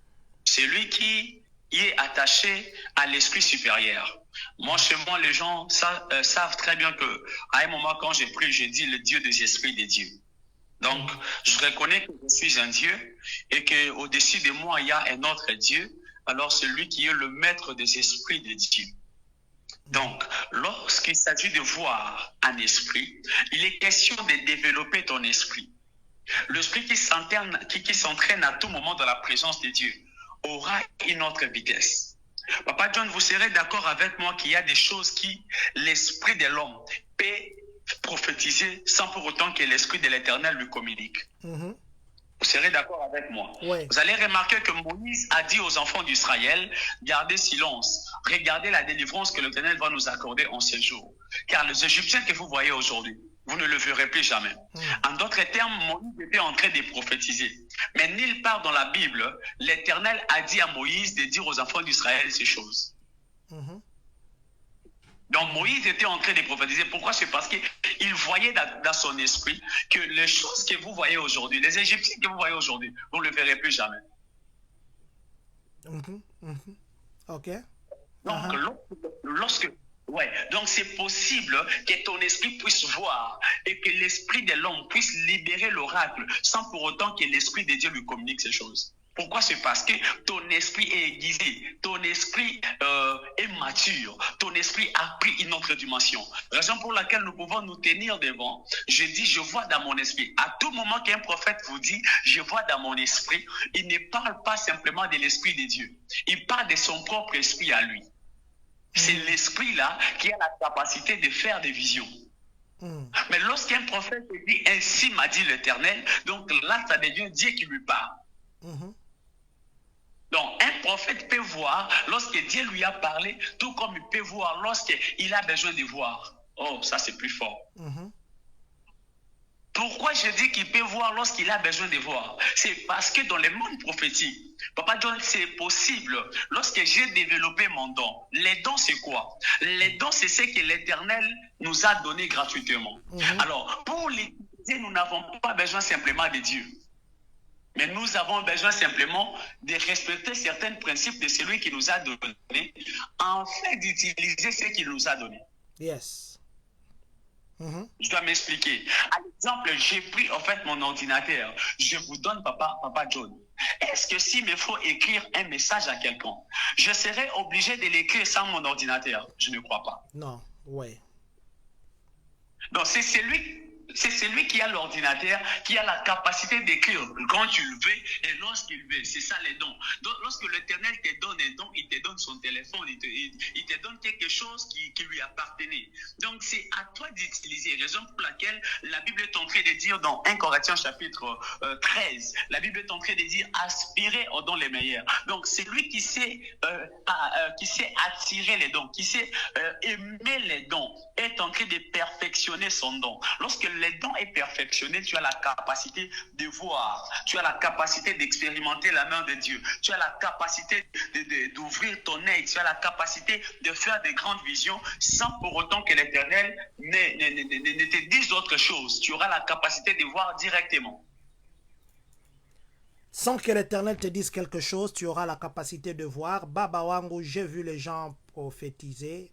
Celui qui est attaché à l'esprit supérieur. Moi, chez moi, les gens savent très bien que à un moment, quand j'ai pris, je dis le Dieu des esprits des dieux. Donc, je reconnais que je suis un Dieu et qu'au-dessus de moi, il y a un autre Dieu. Alors, c'est lui qui est le maître des esprits des dieux. Donc, lorsqu'il s'agit de voir un esprit, il est question de développer ton esprit. L'esprit qui s'entraîne à tout moment dans la présence de Dieu aura une autre vitesse. Papa John, vous serez d'accord avec moi qu'il y a des choses qui l'esprit de l'homme peut prophétiser sans pour autant que l'esprit de l'Éternel lui communique. Vous serez d'accord avec moi? Oui. Vous allez remarquer que Moïse a dit aux enfants d'Israël, gardez silence, regardez la délivrance que l'Éternel va nous accorder en ce jour. Car les Égyptiens que vous voyez aujourd'hui, vous ne le verrez plus jamais. En d'autres termes, Moïse était en train de prophétiser. Mais nulle part dans la Bible, l'Éternel a dit à Moïse de dire aux enfants d'Israël ces choses. Donc Moïse était en train de prophétiser. Pourquoi? C'est parce qu'il voyait dans son esprit que les choses que vous voyez aujourd'hui, les Égyptiens que vous voyez aujourd'hui, vous ne le verrez plus jamais. Ok. Donc, donc c'est possible que ton esprit puisse voir et que l'esprit de l'homme puisse libérer l'oracle sans pour autant que l'esprit de Dieu lui communique ces choses. Pourquoi? C'est parce que ton esprit est aiguisé, ton esprit est mature, ton esprit a pris une autre dimension. Raison pour laquelle nous pouvons nous tenir devant. Je dis, je vois dans mon esprit. À tout moment qu'un prophète vous dit, je vois dans mon esprit, il ne parle pas simplement de l'esprit de Dieu. Il parle de son propre esprit à lui. C'est l'esprit-là qui a la capacité de faire des visions. Mais lorsqu'un prophète dit, ainsi m'a dit l'Éternel, donc là, ça devient Dieu qui lui parle. Donc, un prophète peut voir lorsque Dieu lui a parlé, tout comme il peut voir lorsqu'il a besoin de voir. Oh, ça c'est plus fort. Pourquoi je dis qu'il peut voir lorsqu'il a besoin de voir? C'est parce que dans le monde prophétique, Papa John, c'est possible. Lorsque j'ai développé mon don, les dons c'est quoi? Les dons c'est ce que l'Éternel nous a donné gratuitement. Alors, pour l'utiliser, nous n'avons pas besoin simplement de Dieu. Mais nous avons besoin simplement de respecter certains principes de celui qui nous a donné, afin d'utiliser ce qu'il nous a donné. Yes. Je dois m'expliquer. À l'exemple, j'ai pris en fait mon ordinateur. Je vous donne Papa John. Est-ce que s'il me faut écrire un message à quelqu'un, je serai obligé de l'écrire sans mon ordinateur? Je ne crois pas. Non, ouais. Donc c'est celui qui a l'ordinateur, qui a la capacité d'écrire quand tu le veux et lorsqu'il veut. C'est ça les dons. Donc, lorsque l'Éternel te donne un don, il te donne son téléphone, il te donne quelque chose qui lui appartenait. Donc, c'est à toi d'utiliser. Raison pour laquelle la Bible est en train de dire dans 1 Corinthiens chapitre 13, la Bible est en train de dire aspirer aux dons les meilleurs. Donc, c'est lui qui sait attirer les dons, qui sait aimer les dons, est en train de perfectionner son don. Lorsque les dons est perfectionné, tu as la capacité de voir, tu as la capacité d'expérimenter la main de Dieu, tu as la capacité d'ouvrir ton œil, tu as la capacité de faire des grandes visions sans pour autant que l'Éternel ne te dise autre chose. Tu auras la capacité de voir directement. Sans que l'Éternel te dise quelque chose, tu auras la capacité de voir. Baba Wangu, j'ai vu les gens prophétiser.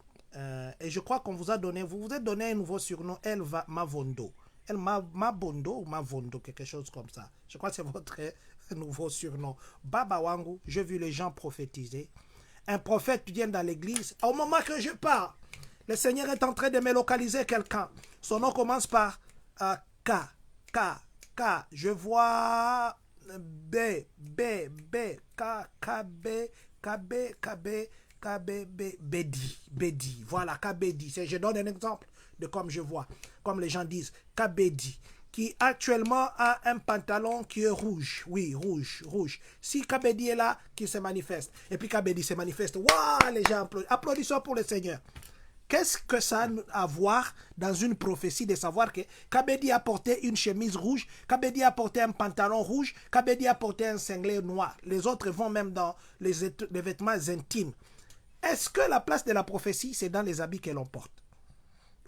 Et je crois qu'on vous a donné, vous vous êtes donné un nouveau surnom, El Mavondo. El Mabondo ou Mavondo, quelque chose comme ça. Je crois que c'est votre nouveau surnom. Baba Wangu, j'ai vu les gens prophétiser. Un prophète vient dans l'église. Au moment que je pars, le Seigneur est en train de me localiser quelqu'un. Son nom commence par K. Je vois B, Bedi. Voilà, Kabedi. Je donne un exemple de comme je vois, comme les gens disent, Kabedi, qui actuellement a un pantalon qui est rouge. Oui, rouge. Si Kabedi est là, qui se manifeste. Et puis Kabedi se manifeste. Waouh, les gens applaudissent. Applaudissons pour le Seigneur. Qu'est-ce que ça a à voir dans une prophétie de savoir que Kabedi a porté une chemise rouge, Kabedi a porté un pantalon rouge, Kabedi a porté un cinglet noir. Les autres vont même dans les vêtements intimes. Est-ce que la place de la prophétie, c'est dans les habits que l'on porte?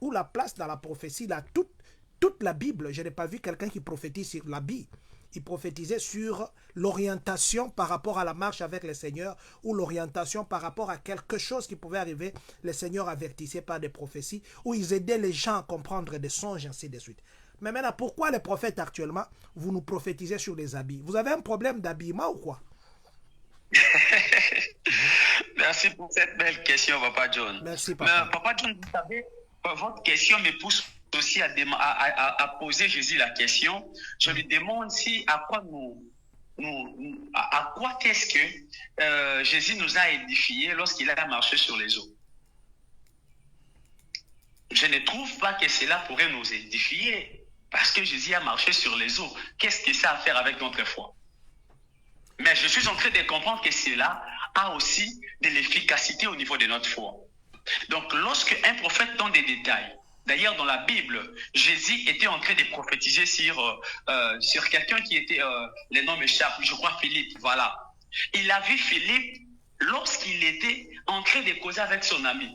Ou la place dans la prophétie, là, toute la Bible, je n'ai pas vu quelqu'un qui prophétise sur l'habit. Il prophétisait sur l'orientation par rapport à la marche avec le Seigneur ou l'orientation par rapport à quelque chose qui pouvait arriver. Le Seigneur avertissait par des prophéties où ils aidaient les gens à comprendre des songes, ainsi de suite. Mais maintenant, pourquoi les prophètes actuellement, vous nous prophétisez sur les habits? Vous avez un problème d'habillement ou quoi? Merci pour cette belle question, Papa John. Merci, Papa. Mais, Papa John, vous savez, votre question me pousse aussi à poser Jésus la question. Je lui demande si à quoi qu'est-ce que Jésus nous a édifiés lorsqu'il a marché sur les eaux. Je ne trouve pas que cela pourrait nous édifier parce que Jésus a marché sur les eaux. Qu'est-ce que ça a à faire avec notre foi? Mais je suis en train de comprendre que cela a aussi de l'efficacité au niveau de notre foi. Donc, lorsque un prophète donne des détails, d'ailleurs, dans la Bible, Jésus était en train de prophétiser sur quelqu'un qui était, les noms m'échappent, je crois Philippe, voilà. Il a vu Philippe lorsqu'il était en train de causer avec son ami.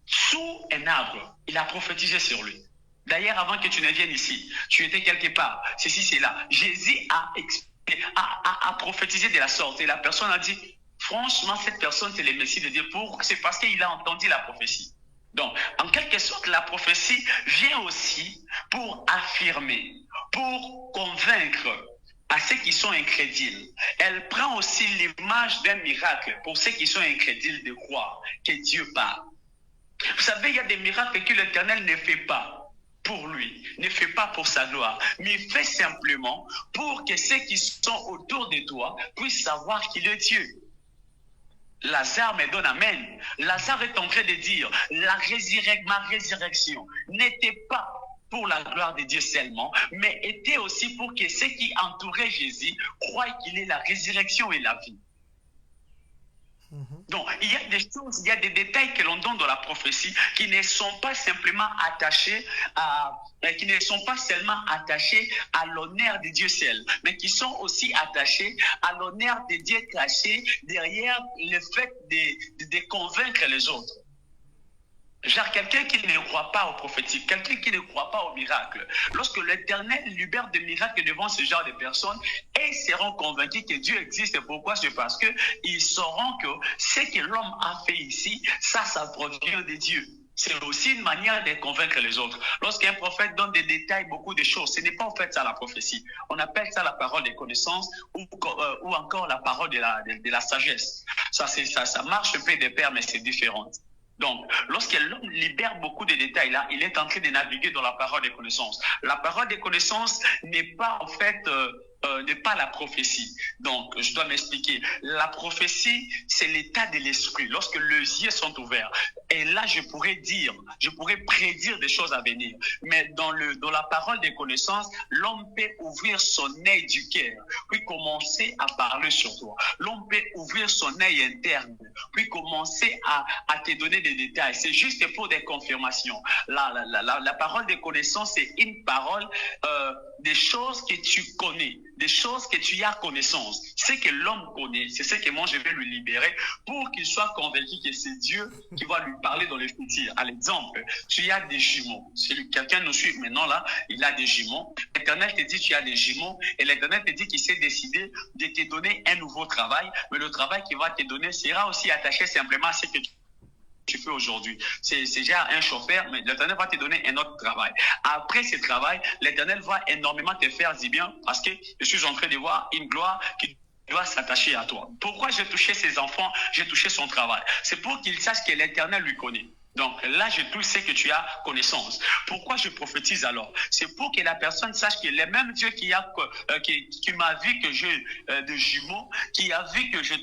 Sous un arbre, il a prophétisé sur lui. D'ailleurs, avant que tu ne viennes ici, tu étais quelque part, ceci, c'est là. Jésus a prophétisé de la sorte et la personne a dit, franchement, cette personne, c'est le Messie de Dieu. C'est parce qu'il a entendu la prophétie. Donc, en quelque sorte, la prophétie vient aussi pour affirmer, pour convaincre à ceux qui sont incrédules. Elle prend aussi l'image d'un miracle pour ceux qui sont incrédules de croire que Dieu parle. Vous savez, il y a des miracles que l'Éternel ne fait pas pour lui, ne fait pas pour sa gloire, mais il fait simplement pour que ceux qui sont autour de toi puissent savoir qu'il est Dieu. Lazare me donne amen. Lazare est en train de dire, ma résurrection n'était pas pour la gloire de Dieu seulement, mais était aussi pour que ceux qui entouraient Jésus croient qu'il est la résurrection et la vie. Donc, il y a des choses, il y a des détails que l'on donne dans la prophétie qui ne sont pas simplement attachés à l'honneur de Dieu seul, mais qui sont aussi attachés à l'honneur de Dieu caché derrière le fait de convaincre les autres. Genre quelqu'un qui ne croit pas au prophétique, quelqu'un qui ne croit pas au miracle. Lorsque l'Éternel libère des miracles devant ce genre de personnes, ils seront convaincus que Dieu existe. Pourquoi? C'est parce qu'ils sauront que ce que l'homme a fait ici, ça provient de Dieu. C'est aussi une manière de convaincre les autres. Lorsqu'un prophète donne des détails, beaucoup de choses, ce n'est pas en fait ça la prophétie. On appelle ça la parole des connaissances ou encore la parole de la sagesse. Ça marche un peu de pair, mais c'est différent. Donc, lorsque l'homme libère beaucoup de détails là, il est en train de naviguer dans la parole des connaissances. La parole des connaissances n'est pas en fait n'est pas la prophétie. Donc, je dois m'expliquer. La prophétie, c'est l'état de l'esprit. Lorsque les yeux sont ouverts, Et là, je pourrais prédire des choses à venir. Mais dans la parole des connaissances, l'homme peut ouvrir son œil du cœur, puis commencer à parler sur toi. L'homme peut ouvrir son œil interne, puis commencer à te donner des détails. C'est juste pour des confirmations. La parole des connaissances, c'est une parole des choses que tu connais, des choses que tu as connaissance. Ce que l'homme connaît, c'est ce que moi je vais lui libérer pour qu'il soit convaincu que c'est Dieu qui va lui parler dans le futur. À l'exemple, tu as des jumeaux. Si quelqu'un nous suit maintenant là, il a des jumeaux. L'Éternel te dit tu as des jumeaux et l'Éternel te dit qu'il s'est décidé de te donner un nouveau travail, mais le travail qu'il va te donner sera aussi attaché simplement à ce que tu fais aujourd'hui. C'est déjà un chauffeur, mais l'Éternel va te donner un autre travail. Après ce travail, l'Éternel va énormément te faire du bien parce que je suis en train de voir une gloire qui doit s'attacher à toi. Pourquoi j'ai touché ses enfants, j'ai touché son travail? C'est pour qu'il sache que l'Éternel lui connaît. Donc là, je touche ce que tu as connaissance. Pourquoi je prophétise alors? C'est pour que la personne sache que le même Dieu qui m'a vu que j'ai des jumeaux, qui a vu que je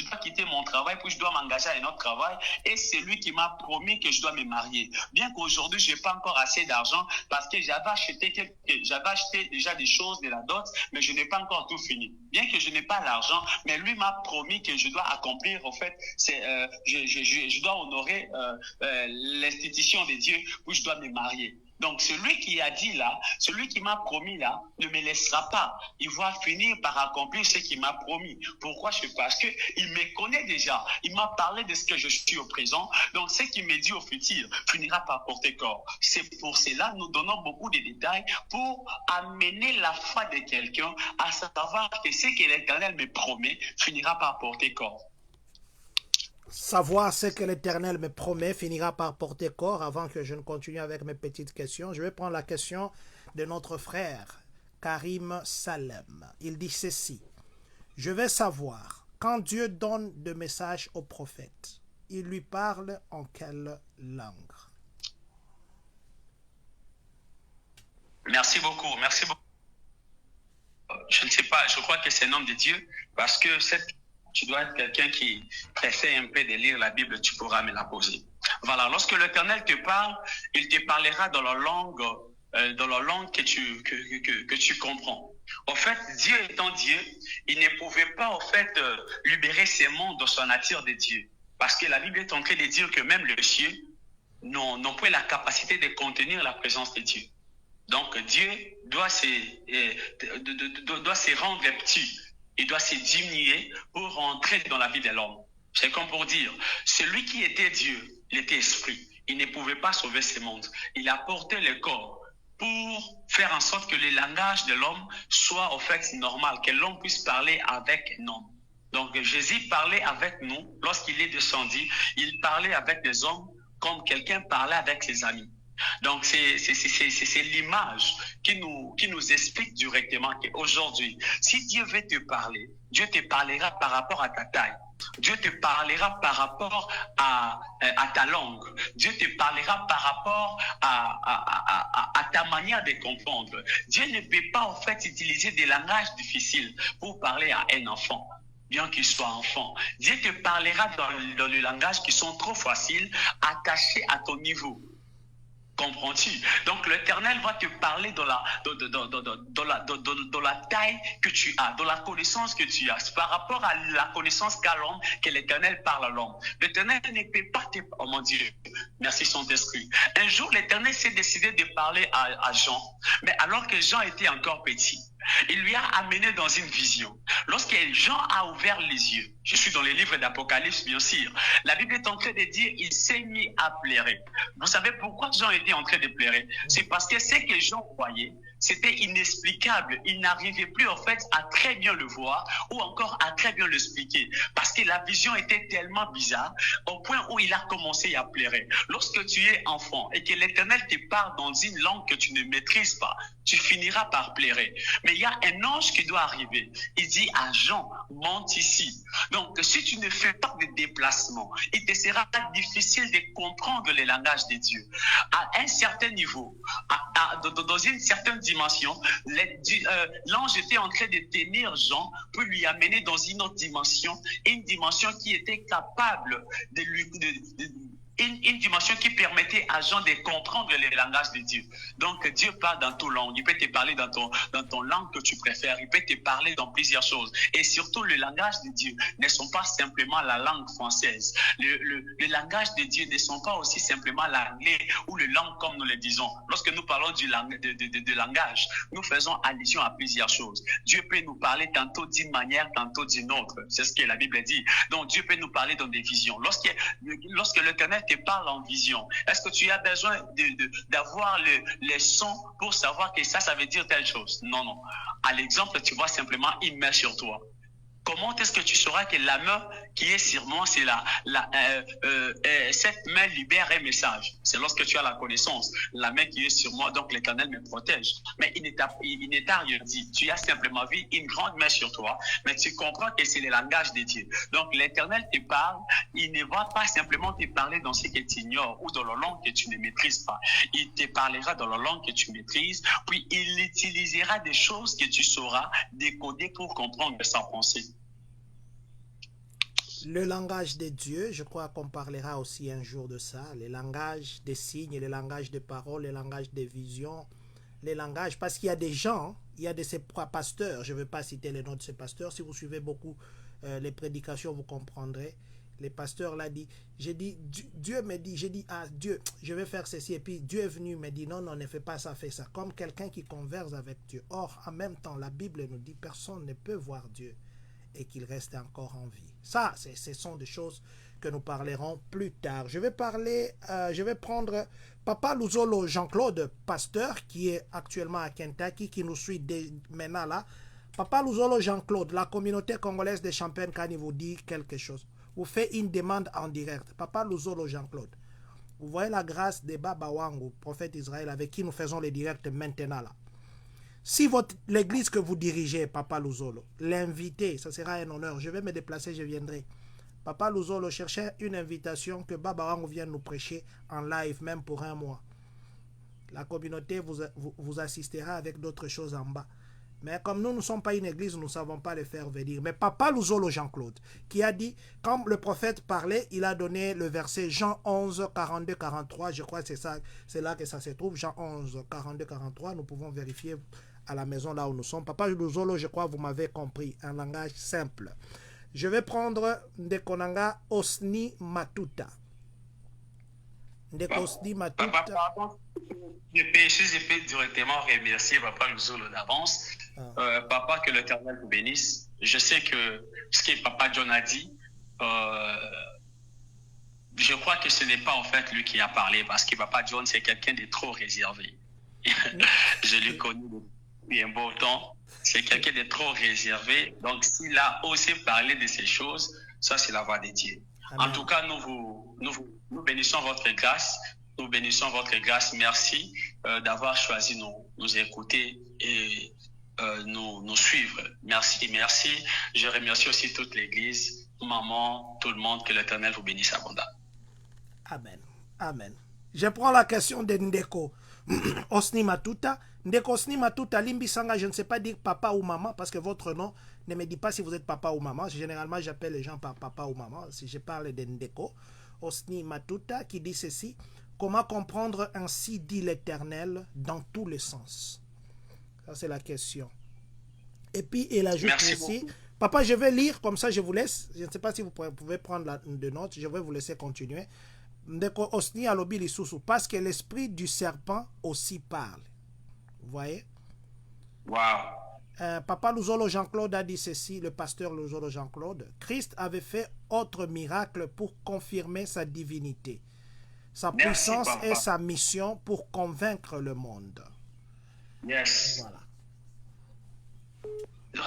dois quitter mon travail, puis je dois m'engager à un autre travail, et c'est lui qui m'a promis que je dois me marier. Bien qu'aujourd'hui, je n'ai pas encore assez d'argent parce que j'avais acheté déjà des choses de la dot, mais je n'ai pas encore tout fini. Bien que je n'ai pas l'argent, mais lui m'a promis que je dois accomplir, en fait, je dois honorer l'institution de Dieu où je dois me marier. Donc celui qui a dit là, celui qui m'a promis là, ne me laissera pas. Il va finir par accomplir ce qu'il m'a promis. Pourquoi? Parce que il me connaît déjà. Il m'a parlé de ce que je suis au présent. Donc ce qu'il me dit au futur finira par porter corps. C'est pour cela nous donnons beaucoup de détails pour amener la foi de quelqu'un à savoir que ce que l'Éternel me promet finira par porter corps. Savoir ce que l'Éternel me promet finira par porter corps. Avant que je ne continue avec mes petites questions, je vais prendre la question de notre frère Karim Salem. Il dit ceci: je vais savoir, quand Dieu donne des messages au prophète, il lui parle en quelle langue? Merci beaucoup, merci beaucoup. Je ne sais pas, je crois que c'est un homme de Dieu parce que tu dois être quelqu'un qui essaie un peu de lire la Bible, tu pourras me la poser. Voilà, lorsque l'Éternel te parle, il te parlera dans la langue que tu comprends. En fait, Dieu étant Dieu, il ne pouvait pas en fait libérer ces mondes dans sa nature de Dieu. Parce que la Bible est en train de dire que même les cieux n'ont pas la capacité de contenir la présence de Dieu. Donc Dieu doit se rendre petit. Il doit se diminuer pour rentrer dans la vie de l'homme. C'est comme pour dire, celui qui était Dieu, il était esprit. Il ne pouvait pas sauver ce monde. Il a porté le corps pour faire en sorte que le langage de l'homme soit en fait normal, que l'homme puisse parler avec un homme. Donc Jésus parlait avec nous. Lorsqu'il est descendu, il parlait avec des hommes comme quelqu'un parlait avec ses amis. Donc, c'est l'image qui nous explique directement qu'aujourd'hui, si Dieu veut te parler, Dieu te parlera par rapport à ta taille. Dieu te parlera par rapport à ta langue. Dieu te parlera par rapport à ta manière de comprendre. Dieu ne peut pas en fait utiliser des langages difficiles pour parler à un enfant, bien qu'il soit enfant. Dieu te parlera dans les langages qui sont trop faciles, attachés à ton niveau. Comprends-tu? Donc l'Éternel va te parler dans la taille que tu as, dans la connaissance que tu as. C'est par rapport à la connaissance qu'a l'homme que l'Éternel parle à l'homme. L'Éternel ne peut pas te... Oh mon Dieu, merci Saint-Esprit. Un jour, l'Éternel s'est décidé de parler à Jean, mais alors que Jean était encore petit. Il lui a amené dans une vision. Lorsque Jean a ouvert les yeux, je suis dans les livres d'Apocalypse bien sûr, la Bible est en train de dire il s'est mis à pleurer. Vous savez pourquoi Jean était en train de pleurer? C'est parce que ce que Jean voyait, c'était inexplicable. Il n'arrivait plus en fait à très bien le voir ou encore à très bien l'expliquer parce que la vision était tellement bizarre au point où il a commencé à pleurer. Lorsque tu es enfant et que l'Éternel te parle dans une langue que tu ne maîtrises pas, tu finiras par pleurer. Mais il y a un ange qui doit arriver. Il dit à Jean, monte ici. Donc, si tu ne fais pas de déplacement, il te sera difficile de comprendre le langage de Dieu. À un certain niveau, dans une certaine dimension, l'ange était en train de tenir Jean pour lui amener dans une autre dimension, une dimension qui était capable une dimension qui permettait à Jean de comprendre le langage de Dieu. Donc, Dieu parle dans toute langue. Il peut te parler dans ton langue que tu préfères. Il peut te parler dans plusieurs choses. Et surtout, le langage de Dieu ne sont pas simplement la langue française. Le langage de Dieu ne sont pas aussi simplement l'anglais ou le langue comme nous le disons. Lorsque nous parlons de langage, nous faisons allusion à plusieurs choses. Dieu peut nous parler tantôt d'une manière, tantôt d'une autre. C'est ce que la Bible dit. Donc, Dieu peut nous parler dans des visions. Lorsque l'Éternel te parle en vision, est-ce que tu as besoin d'avoir les sons pour savoir que ça veut dire telle chose? Non, non. À l'exemple, tu vois simplement une main sur toi. Comment est-ce que tu sauras que la main qui est sur moi, c'est cette main libère un message? C'est lorsque tu as la connaissance. La main qui est sur moi, donc l'Éternel me protège. Mais il ne t'a rien dit. Tu as simplement vu une grande main sur toi, mais tu comprends que c'est le langage de Dieu. Donc l'Éternel te parle, il ne va pas simplement te parler dans ce que tu ignores ou dans la langue que tu ne maîtrises pas. Il te parlera dans la langue que tu maîtrises, puis il utilisera des choses que tu sauras décoder pour comprendre sa pensée. Le langage de Dieu, je crois qu'on parlera aussi un jour de ça, les langages des signes, les langages de paroles, les langages des visions, les langages, parce qu'il y a des gens, il y a de ces pasteurs, je ne veux pas citer les noms de ces pasteurs, si vous suivez beaucoup les prédications, vous comprendrez. Les pasteurs l'ont dit, j'ai dit, Dieu me dit, j'ai dit, ah Dieu, je vais faire ceci, et puis Dieu est venu me dit, non, non, ne fais pas ça, fais ça, comme quelqu'un qui converse avec Dieu. Or, en même temps, la Bible nous dit, personne ne peut voir Dieu et qu'il reste encore en vie. Ça, ce sont des choses que nous parlerons plus tard. Je vais prendre Papa Luzolo Jean-Claude, pasteur, qui est actuellement à Kentucky, qui nous suit maintenant là. Papa Luzolo Jean-Claude, la communauté congolaise des Champagne Kani vous dit quelque chose. Vous faites une demande en direct. Papa Luzolo Jean-Claude, vous voyez la grâce de Baba Wangu, prophète Israël, avec qui nous faisons les directs maintenant là. Si l'église que vous dirigez, Papa Luzolo, l'invité, ça sera un honneur. Je vais me déplacer, je viendrai. Papa Luzolo cherchait une invitation que Baba Wangu vienne nous prêcher en live, même pour un mois. La communauté vous assistera avec d'autres choses en bas. Mais comme nous ne sommes pas une église, nous ne savons pas le faire venir. Mais Papa Luzolo Jean-Claude, qui a dit, quand le prophète parlait, il a donné le verset Jean 11, 42, 43. Je crois que c'est là que ça se trouve. Jean 11, 42, 43. Nous pouvons vérifier à la maison là où nous sommes. Papa Luzolo, je crois que vous m'avez compris. Un langage simple. Je vais prendre Ndekonanga Osni Matuta. Osni Matuta. Papa, je peux directement remercier Papa Luzolo d'avance. Papa, que l'Éternel vous bénisse. Je sais que ce que Papa John a dit, je crois que ce n'est pas en fait lui qui a parlé, parce que Papa John, c'est quelqu'un de trop réservé. Je le connais depuis un bon temps. C'est quelqu'un de trop réservé. Donc, s'il a osé parler de ces choses, ça, c'est la voix de Dieu. Amen. En tout cas, nous bénissons votre grâce. Nous bénissons votre grâce. Merci d'avoir choisi nous écouter et nous suivre. Merci, merci. Je remercie aussi toute l'Église, maman, tout le monde. Que l'Éternel vous bénisse abondamment. Amen. Amen. Je prends la question de Ndeko Osni Matuta. Ndeko Osni Matuta, Limbi Sanga, je ne sais pas dire papa ou maman, parce que votre nom ne me dit pas si vous êtes papa ou maman. Généralement, j'appelle les gens par papa ou maman. Si je parle de Ndeko Osni Matuta, qui dit ceci: comment comprendre ainsi dit l'Éternel dans tous les sens? Ça, c'est la question. Et puis, il ajoute ici, papa, je vais lire, comme ça je vous laisse. Je ne sais pas si vous pouvez prendre de notes, je vais vous laisser continuer. Ndeko Osni alobi lisusu, parce que l'esprit du serpent aussi parle. Vous voyez? Wow. Papa Luzolo Jean-Claude a dit ceci, le pasteur Luzolo Jean-Claude: Christ avait fait autre miracle pour confirmer sa divinité, sa puissance et sa mission pour convaincre le monde. Yes. Voilà.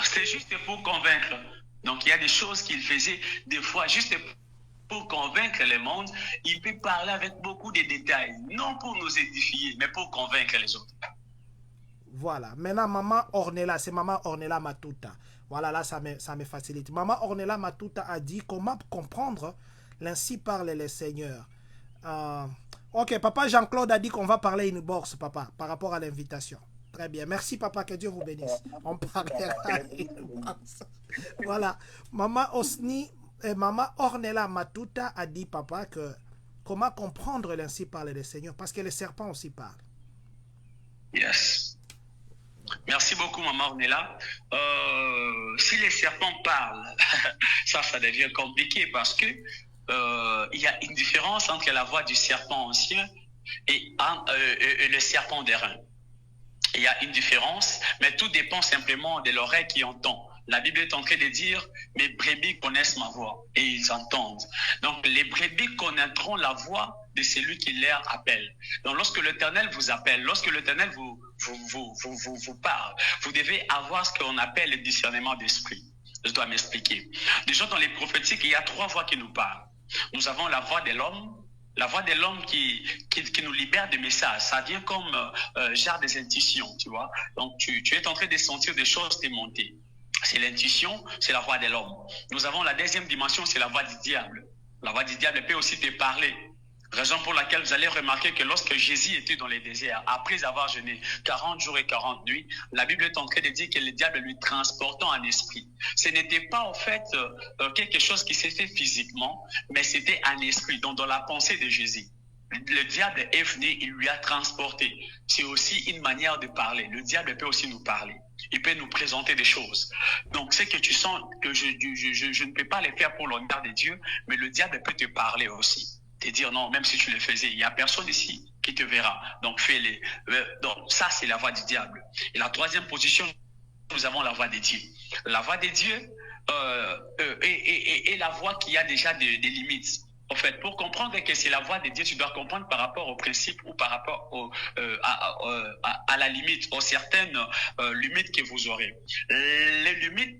C'était juste pour convaincre. Donc, il y a des choses qu'il faisait des fois juste pour convaincre le monde. Il peut parler avec beaucoup de détails, non pour nous édifier, mais pour convaincre les autres. Voilà. Maintenant, Maman Ornella, c'est Maman Ornella Matuta. Voilà, là, ça me facilite. Maman Ornella Matuta a dit comment comprendre l'ainsi parle le Seigneur. Ok, Papa Jean-Claude a dit qu'on va parler une bourse, papa, par rapport à l'invitation. Très bien. Merci, papa. Que Dieu vous bénisse. On parlera une bourse. Voilà. Maman Osni, Maman Ornella Matuta a dit, papa, que Comment comprendre l'ainsi parle le Seigneur? Parce que les serpents aussi parlent. Yes. Merci beaucoup, maman Ornella. Si les serpents parlent, ça devient compliqué parce que il y a une différence entre la voix du serpent ancien et le serpent d'airain. Il y a une différence, mais tout dépend simplement de l'oreille qui entend. La Bible est en train de dire, mes brebis connaissent ma voix et ils entendent. Donc les brebis connaîtront la voix de celui qui leur appelle. Donc lorsque l'Éternel vous appelle, lorsque l'Éternel vous parle, vous devez avoir ce qu'on appelle le discernement d'esprit. Je dois m'expliquer. Déjà dans les prophétiques, il y a 3 voix qui nous parlent. Nous avons la voix de l'homme, la voix de l'homme qui nous libère des messages. Ça vient comme genre des intuitions, tu vois. Donc tu es en train de sentir des choses te monter. C'est l'intuition, c'est la voix de l'homme. Nous avons la deuxième dimension, c'est la voix du diable. La voix du diable peut aussi te parler. Raison pour laquelle vous allez remarquer que lorsque Jésus était dans les déserts, après avoir jeûné 40 jours et 40 nuits, la Bible est en train de dire que le diable lui transportant un esprit. Ce n'était pas en fait quelque chose qui s'est fait physiquement, mais c'était un esprit, donc dans la pensée de Jésus. Le diable est venu, il lui a transporté. C'est aussi une manière de parler. Le diable peut aussi nous parler. Il peut nous présenter des choses. Donc, c'est que tu sens que je ne peux pas les faire pour l'honneur de Dieu, mais le diable peut te parler aussi. Te dire non, même si tu le faisais, il n'y a personne ici qui te verra. Donc, fais-les. Donc, ça, c'est la voix du diable. Et la troisième position, nous avons la voix de Dieu. La voix de Dieu est la voix qui a déjà des limites. En fait, pour comprendre que c'est la voix de Dieu, tu dois comprendre par rapport au principe ou par rapport à la limite, aux certaines limites que vous aurez. Les limites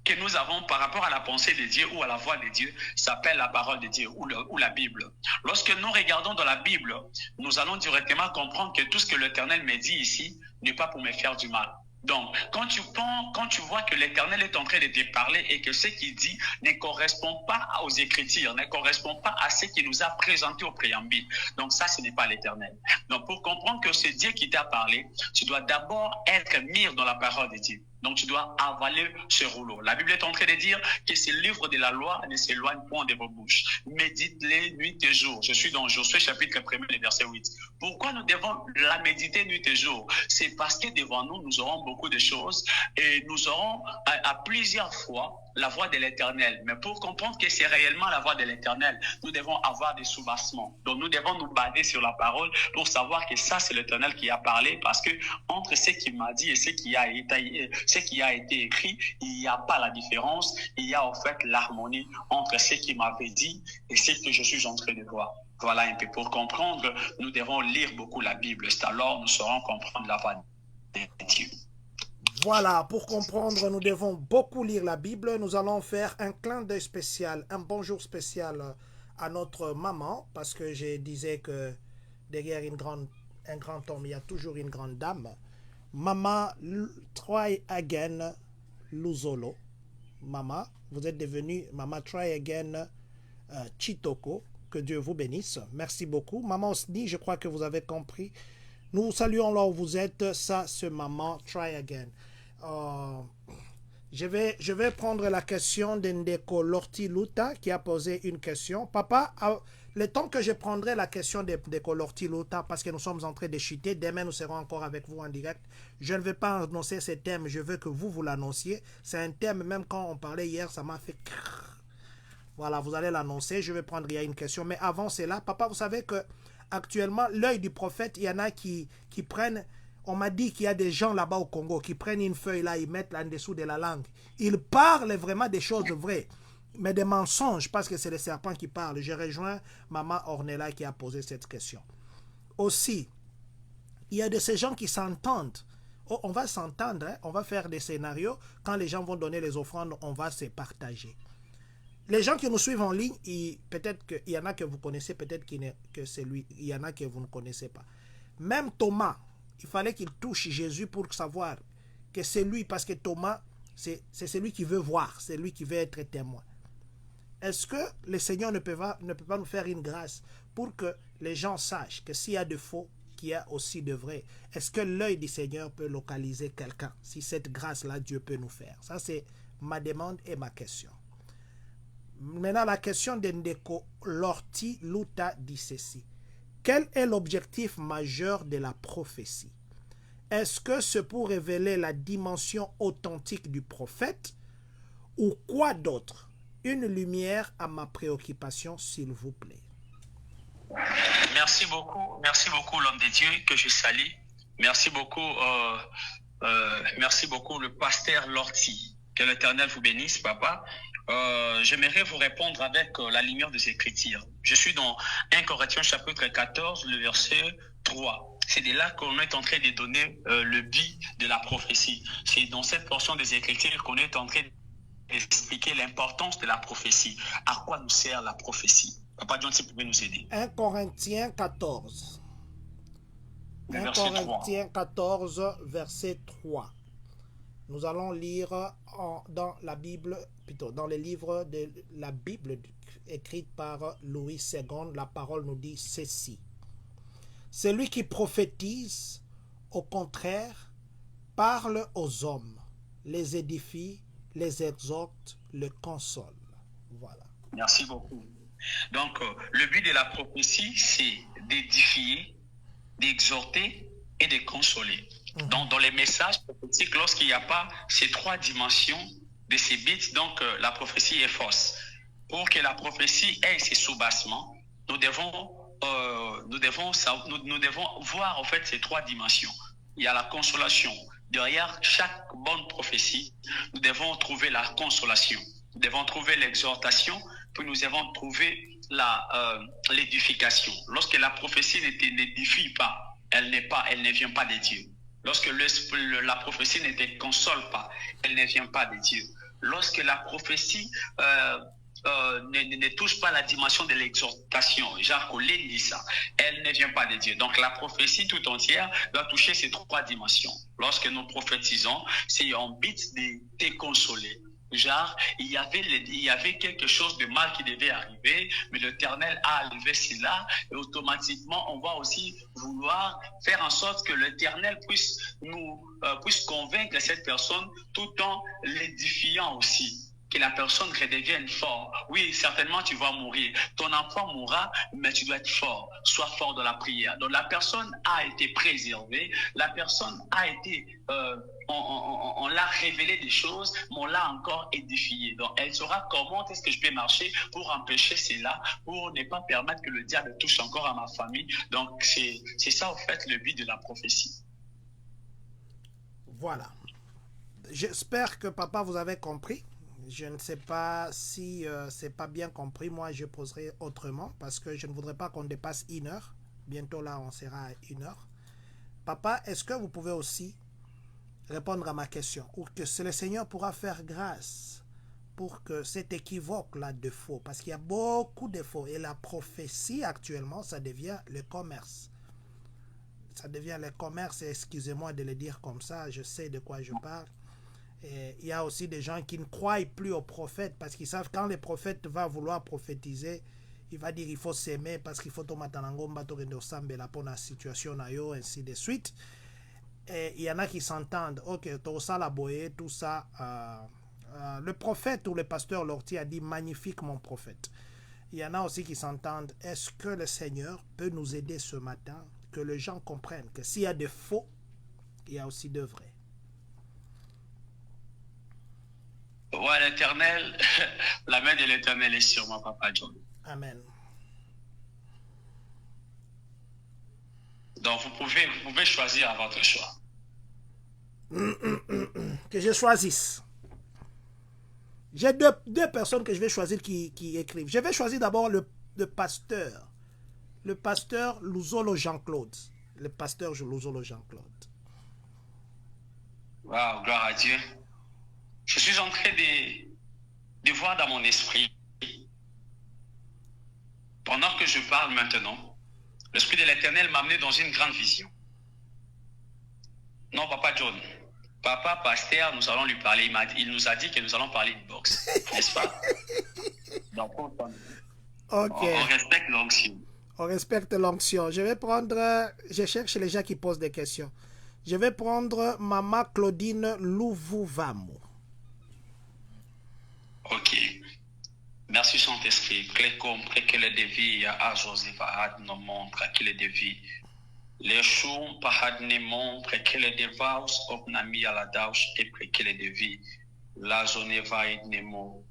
que nous avons par rapport à la pensée de Dieu ou à la voix de Dieu s'appelle la parole de Dieu ou la Bible. Lorsque nous regardons dans la Bible, nous allons directement comprendre que tout ce que l'Éternel me dit ici n'est pas pour me faire du mal. Donc, quand tu vois que l'Éternel est en train de te parler et que ce qu'il dit ne correspond pas aux Écritures, ne correspond pas à ce qu'il nous a présenté au préambule, donc ça, ce n'est pas l'Éternel. Donc, pour comprendre que c'est Dieu qui t'a parlé, tu dois d'abord être mis dans la parole de Dieu. Donc, tu dois avaler ce rouleau. La Bible est en train de dire que ce livre de la loi ne s'éloigne point de vos bouches. Médite-les nuit et jour. Je suis dans Josué chapitre 1, verset 8. Pourquoi nous devons la méditer nuit et jour? C'est parce que devant nous, nous aurons beaucoup de choses et nous aurons à plusieurs fois la voix de l'Éternel. Mais pour comprendre que c'est réellement la voix de l'Éternel, nous devons avoir des soubassements. Donc, nous devons nous baser sur la parole pour savoir que ça, c'est l'Éternel qui a parlé, parce que entre ce qu'il m'a dit et ce qui a été écrit, il n'y a pas la différence. Il y a en fait l'harmonie entre ce qu'il m'avait dit et ce que je suis en train de voir. Voilà un peu. Pour comprendre, nous devons lire beaucoup la Bible. C'est alors nous saurons comprendre la voix de Dieu. Voilà, pour comprendre, nous devons beaucoup lire la Bible. Nous allons faire un clin d'œil spécial, un bonjour spécial à notre maman, parce que je disais que derrière un grand homme, il y a toujours une grande dame. Maman Try Again Luzolo. Maman, vous êtes devenue Maman Try Again Chitoko. Que Dieu vous bénisse. Merci beaucoup. Maman Osni, je crois que vous avez compris. Nous saluons là où vous êtes. Ça, c'est Maman Try Again. Je vais prendre la question d'Endeko Lortiluta qui a posé une question. Papa, le temps que je prendrai la question d'Endeko Lortiluta, parce que nous sommes en train de chuter, demain nous serons encore avec vous en direct. Je ne vais pas annoncer ce thème, je veux que vous l'annonciez. C'est un thème, même quand on parlait hier, ça m'a fait... Voilà, vous allez l'annoncer. Je vais prendre, il y a une question. Mais avant cela, papa, vous savez que actuellement, l'œil du prophète, il y en a qui prennent... On m'a dit qu'il y a des gens là-bas au Congo qui prennent une feuille là, ils mettent là en dessous de la langue. Ils parlent vraiment des choses vraies, mais des mensonges, parce que c'est les serpents qui parlent. Je rejoins Maman Ornella qui a posé cette question. Aussi, il y a de ces gens qui s'entendent. Oh, on va s'entendre, hein? On va faire des scénarios. Quand les gens vont donner les offrandes, on va se partager. Les gens qui nous suivent en ligne, peut-être qu'il y en a que vous connaissez, peut-être que c'est lui, il y en a que vous ne connaissez pas. Même Thomas, il fallait qu'il touche Jésus pour savoir que c'est lui, parce que Thomas, c'est celui qui veut voir, c'est lui qui veut être témoin. Est-ce que le Seigneur ne peut pas nous faire une grâce pour que les gens sachent que s'il y a de faux, qu'il y a aussi de vrai? Est-ce que l'œil du Seigneur peut localiser quelqu'un? Si cette grâce-là, Dieu peut nous faire. Ça, c'est ma demande et ma question. Maintenant, la question de Ndeko Lorti Luta dit ceci. Quel est l'objectif majeur de la prophétie? Est-ce que c'est pour révéler la dimension authentique du prophète ou quoi d'autre? Une lumière à ma préoccupation, s'il vous plaît. Merci beaucoup l'homme de Dieu que je salue. Merci beaucoup le pasteur Lortie. Que l'Éternel vous bénisse, papa. J'aimerais vous répondre avec la lumière des Écritures. Je suis dans 1 Corinthiens chapitre 14, le verset 3. C'est de là qu'on est en train de donner le but de la prophétie. C'est dans cette portion des Écritures qu'on est en train d'expliquer l'importance de la prophétie. À quoi nous sert la prophétie? Papa John, si vous pouvez nous aider. 1 Corinthiens 14. Le 1 verset 3. Corinthiens 14, verset 3. Nous allons lire dans la Bible, plutôt dans les livres de la Bible écrite par Louis II. La parole nous dit ceci. Celui qui prophétise, au contraire, parle aux hommes, les édifie, les exhorte, les console. Voilà. Merci beaucoup. Donc, le but de la prophétie, c'est d'édifier, d'exhorter et de consoler. Donc, dans les messages prophétiques, lorsqu'il n'y a pas ces trois dimensions de ces bits, donc la prophétie est fausse. Pour que la prophétie ait ses soubassements, nous devons voir en fait ces trois dimensions. Il y a la consolation. Derrière chaque bonne prophétie, nous devons trouver la consolation. Nous devons trouver l'exhortation, puis nous devons trouver l'édification. Lorsque la prophétie n'édifie pas, elle ne vient pas de Dieu. Lorsque la prophétie ne te console pas, elle ne vient pas de Dieu. Lorsque la prophétie ne touche pas la dimension de l'exhortation, Jacques Collin dit ça, elle ne vient pas de Dieu. Donc la prophétie tout entière doit toucher ces trois dimensions. Lorsque nous prophétisons, c'est un but de te consoler. Genre, il y avait quelque chose de mal qui devait arriver, mais l'Éternel a enlevé cela et automatiquement, on va aussi vouloir faire en sorte que l'Éternel puisse convaincre cette personne tout en l'édifiant aussi. Que la personne redevienne fort. Oui, certainement tu vas mourir. Ton enfant mourra, mais tu dois être fort. Sois fort dans la prière. Donc la personne a été préservée. La personne a été... on l'a révélé des choses, mais on l'a encore édifiée. Donc elle saura comment est-ce que je peux marcher pour empêcher cela, pour ne pas permettre que le diable touche encore à ma famille. Donc c'est ça en fait le but de la prophétie. Voilà. J'espère que papa vous avez compris. Je ne sais pas si c'est pas bien compris. Moi, je poserai autrement parce que je ne voudrais pas qu'on dépasse 1 heure. Bientôt, là, on sera à 1 heure. Papa, est-ce que vous pouvez aussi répondre à ma question ou que le Seigneur pourra faire grâce pour que cet équivoque-là de faux, parce qu'il y a beaucoup de faux et la prophétie actuellement, ça devient le commerce. Ça devient le commerce, excusez-moi de le dire comme ça, je sais de quoi je parle. Et il y a aussi des gens qui ne croient plus aux prophètes parce qu'ils savent quand le prophète va vouloir prophétiser, il va dire il faut s'aimer parce qu'il faut tomber dans la situation, ainsi de suite. Et il y en a qui s'entendent, ok, tout ça, la boye, tout ça. Le prophète ou le pasteur Lortie a dit magnifique mon prophète. Il y en a aussi qui s'entendent, est-ce que le Seigneur peut nous aider ce matin, que les gens comprennent que s'il y a de faux, il y a aussi de vrai. Ouais, l'Éternel, la main de l'Éternel est sur moi, Papa John. Amen. Donc, vous pouvez choisir à votre choix. Que je choisisse. J'ai deux personnes que je vais choisir qui écrivent. Je vais choisir d'abord le pasteur. Le pasteur Louzolo Jean-Claude. Le pasteur Louzolo Jean-Claude. Wow, gloire à Dieu. Je suis en train de voir dans mon esprit, pendant que je parle maintenant, l'Esprit de l'Éternel m'a amené dans une grande vision. Non, Papa John, Papa Pasteur, nous allons lui parler. Il nous a dit que nous allons parler de boxe, n'est-ce pas? Donc, on respecte l'onction. On respecte l'onction. Je cherche les gens qui posent des questions. Je vais prendre Maman Claudine Louvouvamou. Ok. Merci Saint-Esprit. Klekom prekele devi ya azozi vahad no mon prekele devi. Les choux pahad ne mon prekele devaus opnami ala daus e prekele devi. La zone vaid nemo.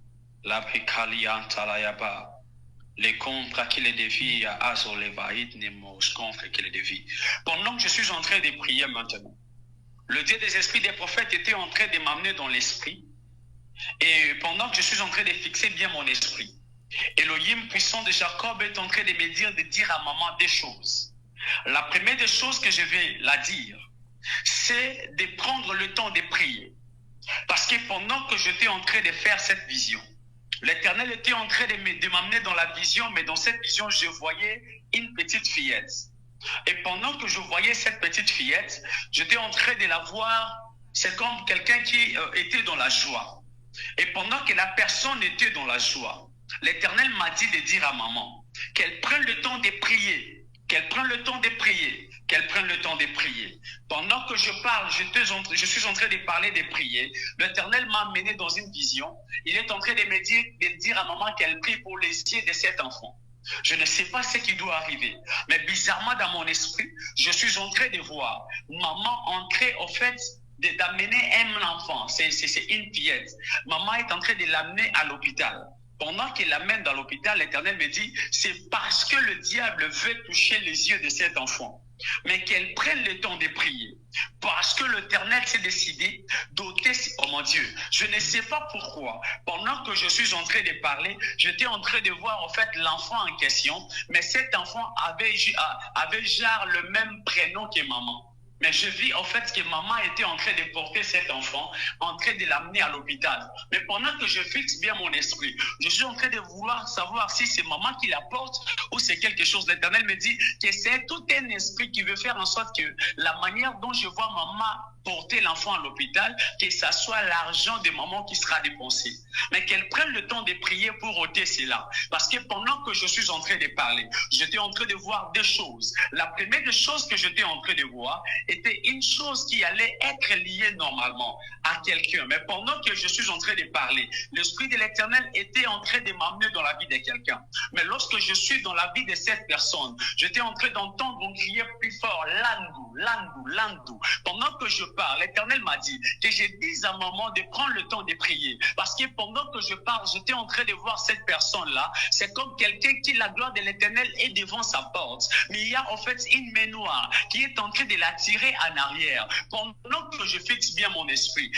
La prekali antalayaba. Les comptes prekele devi ya azole vaid nemo. Skon prekele devi. Pendant que je suis en train de prier maintenant, le Dieu des esprits des prophètes était en train de m'amener dans l'esprit. Et pendant que je suis en train de fixer bien mon esprit, Elohim puissant de Jacob est en train de me dire à maman des choses. La première des choses que je vais la dire, c'est de prendre le temps de prier. Parce que pendant que j'étais en train de faire cette vision, l'Éternel était en train de m'amener dans la vision, mais dans cette vision, je voyais une petite fillette. Et pendant que je voyais cette petite fillette, j'étais en train de la voir, c'est comme quelqu'un qui était dans la joie. Et pendant que la personne était dans la joie, l'Éternel m'a dit de dire à maman qu'elle prenne le temps de prier, qu'elle prenne le temps de prier, qu'elle prenne le temps de prier. Pendant que je parle, je suis en train de parler de prier. L'Éternel m'a amené dans une vision. Il est en train de dire à maman qu'elle prie pour les yeux de cet enfant. Je ne sais pas ce qui doit arriver, mais bizarrement dans mon esprit, je suis en train de voir maman entrer au fait d'amener un enfant, c'est une fillette. Maman est en train de l'amener à l'hôpital. Pendant qu'il l'amène dans l'hôpital, l'Éternel me dit, c'est parce que le diable veut toucher les yeux de cet enfant. Mais qu'elle prenne le temps de prier. Parce que l'Éternel s'est décidé d'ôter, oh mon Dieu, je ne sais pas pourquoi. Pendant que je suis en train de parler, j'étais en train de voir en fait l'enfant en question. Mais cet enfant avait genre le même prénom que maman. Mais je vis en fait que maman était en train de porter cet enfant, en train de l'amener à l'hôpital. Mais pendant que je fixe bien mon esprit, je suis en train de vouloir savoir si c'est maman qui la porte ou c'est quelque chose. L'Éternel me dit que c'est tout un esprit qui veut faire en sorte que la manière dont je vois maman porter l'enfant à l'hôpital, que ça soit l'argent de maman qui sera dépensé. Mais qu'elle prenne le temps de prier pour ôter cela. Parce que pendant que je suis en train de parler, j'étais en train de voir deux choses. La première des choses que j'étais en train de voir était une chose qui allait être liée normalement à quelqu'un. Mais pendant que je suis en train de parler, l'Esprit de l'Éternel était en train de m'amener dans la vie de quelqu'un. Mais lorsque je suis dans la vie de cette personne, j'étais en train d'entendre on crier plus fort, Landou, Landou, Landou. Pendant que je parle, l'Éternel m'a dit que je dise à maman de prendre le temps de prier. Parce que pendant que je parle, j'étais en train de voir cette personne-là. C'est comme quelqu'un qui, la gloire de l'Éternel est devant sa porte. Mais il y a en fait une main noire qui est en train de l'attirer en arrière. Pendant que je fixe bien mon esprit,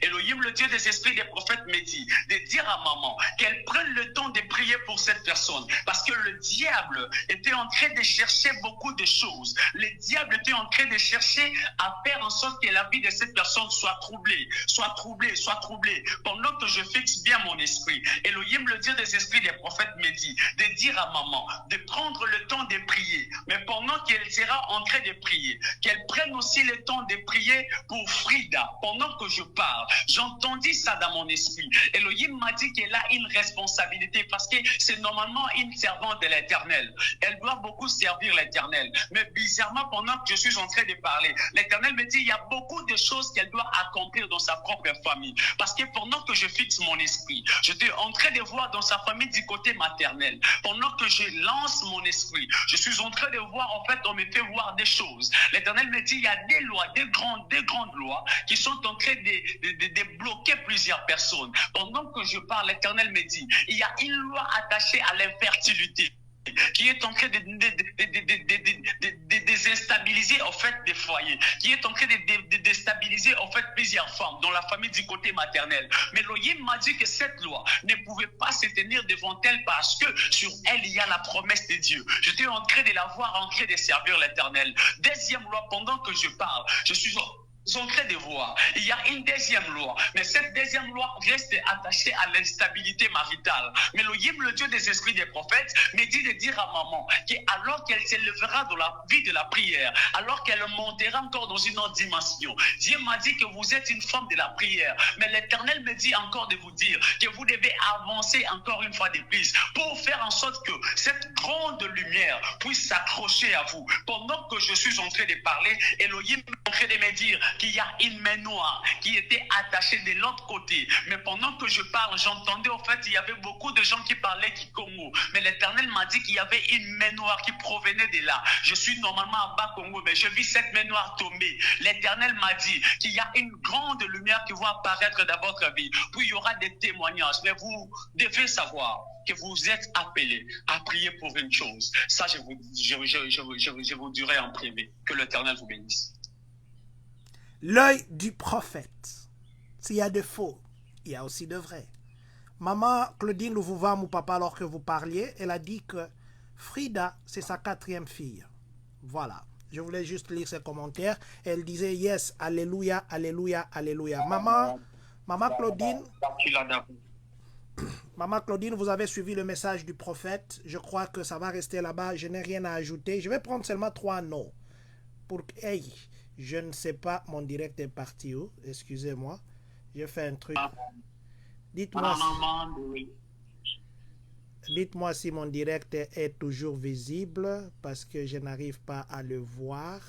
Elohim, le Dieu des esprits des prophètes, me dit de dire à maman qu'elle prenne le temps de prier pour cette personne. Parce que le diable était en train de chercher beaucoup de choses. Le diable était en train de chercher à faire en sorte que la vie de cette personne soit troublée, soit troublée, soit troublée. Pendant que je fixe bien mon esprit, Elohim, le Dieu des esprits des prophètes, me dit de dire à maman de prendre le temps de prier. Mais pendant qu'elle sera en train de prier, qu'elle prenne aussi le temps de prier pour Frida. Pendant que je parle, j'entendis ça dans mon esprit. Elohim m'a dit qu'elle a une responsabilité parce que c'est normalement une servante de l'Éternel. Elle doit beaucoup servir l'Éternel. Mais bizarrement, pendant que je suis en train de parler, l'Éternel me dit qu'il y a beaucoup de choses qu'elle doit accomplir dans sa propre famille. Parce que pendant que je fixe mon esprit, j'étais en train de voir dans sa famille du côté maternel. Pendant que je lance mon esprit, je suis en train de voir, en fait, on me fait voir des choses. L'Éternel me dit qu'il y a des lois, des grandes lois qui sont en train de bloquer plusieurs personnes. Pendant que je parle, l'Éternel me dit, il y a une loi attachée à l'infertilité qui est en train de déstabiliser en fait des foyers, qui est en train de déstabiliser en fait plusieurs femmes dans la famille du côté maternel. Mais Elohim m'a dit que cette loi ne pouvait pas se tenir devant elle parce que sur elle il y a la promesse de Dieu. J'étais en train de la voir en train de servir l'Éternel. Deuxième loi, pendant que je parle, je suis en train de voir, il y a une deuxième loi, mais cette deuxième loi reste attachée à l'instabilité maritale. Mais Elohim, le Dieu des esprits des prophètes, me dit de dire à maman qu'alors qu'elle s'élèvera dans la vie de la prière, alors qu'elle montera encore dans une autre dimension, Dieu m'a dit que vous êtes une femme de la prière. Mais l'Éternel me dit encore de vous dire que vous devez avancer encore une fois de plus pour faire en sorte que cette grande lumière puisse s'accrocher à vous. Pendant que je suis en train de parler, Elohim train de me dire qu'il y a une main noire qui était attachée de l'autre côté. Mais pendant que je parle, j'entendais au fait il y avait beaucoup de gens qui parlaient Kikongo. Mais l'Éternel m'a dit qu'il y avait une main noire qui provenait de là. Je suis normalement à Bas-Congo, mais je vis cette main noire tomber. L'Éternel m'a dit qu'il y a une grande lumière qui va apparaître dans votre vie. Puis il y aura des témoignages. Mais vous devez savoir que vous êtes appelés à prier pour une chose. Ça, je vous dirai en privé. Que l'Éternel vous bénisse. L'œil du prophète. S'il y a de faux, il y a aussi de vrai. Maman Claudine Louvouvin, mon papa, alors que vous parliez, elle a dit que Frida, c'est sa 4e fille. Voilà. Je voulais juste lire ses commentaires. Elle disait, yes, alléluia, alléluia, alléluia. Maman Claudine, Maman Claudine, vous avez suivi le message du prophète. Je crois que ça va rester là-bas. Je n'ai rien à ajouter. Je vais prendre seulement 3 noms. Hey, je ne sais pas, mon direct est parti où? Excusez-moi. J'ai fait un truc. Dites-moi si mon direct est toujours visible parce que je n'arrive pas à le voir.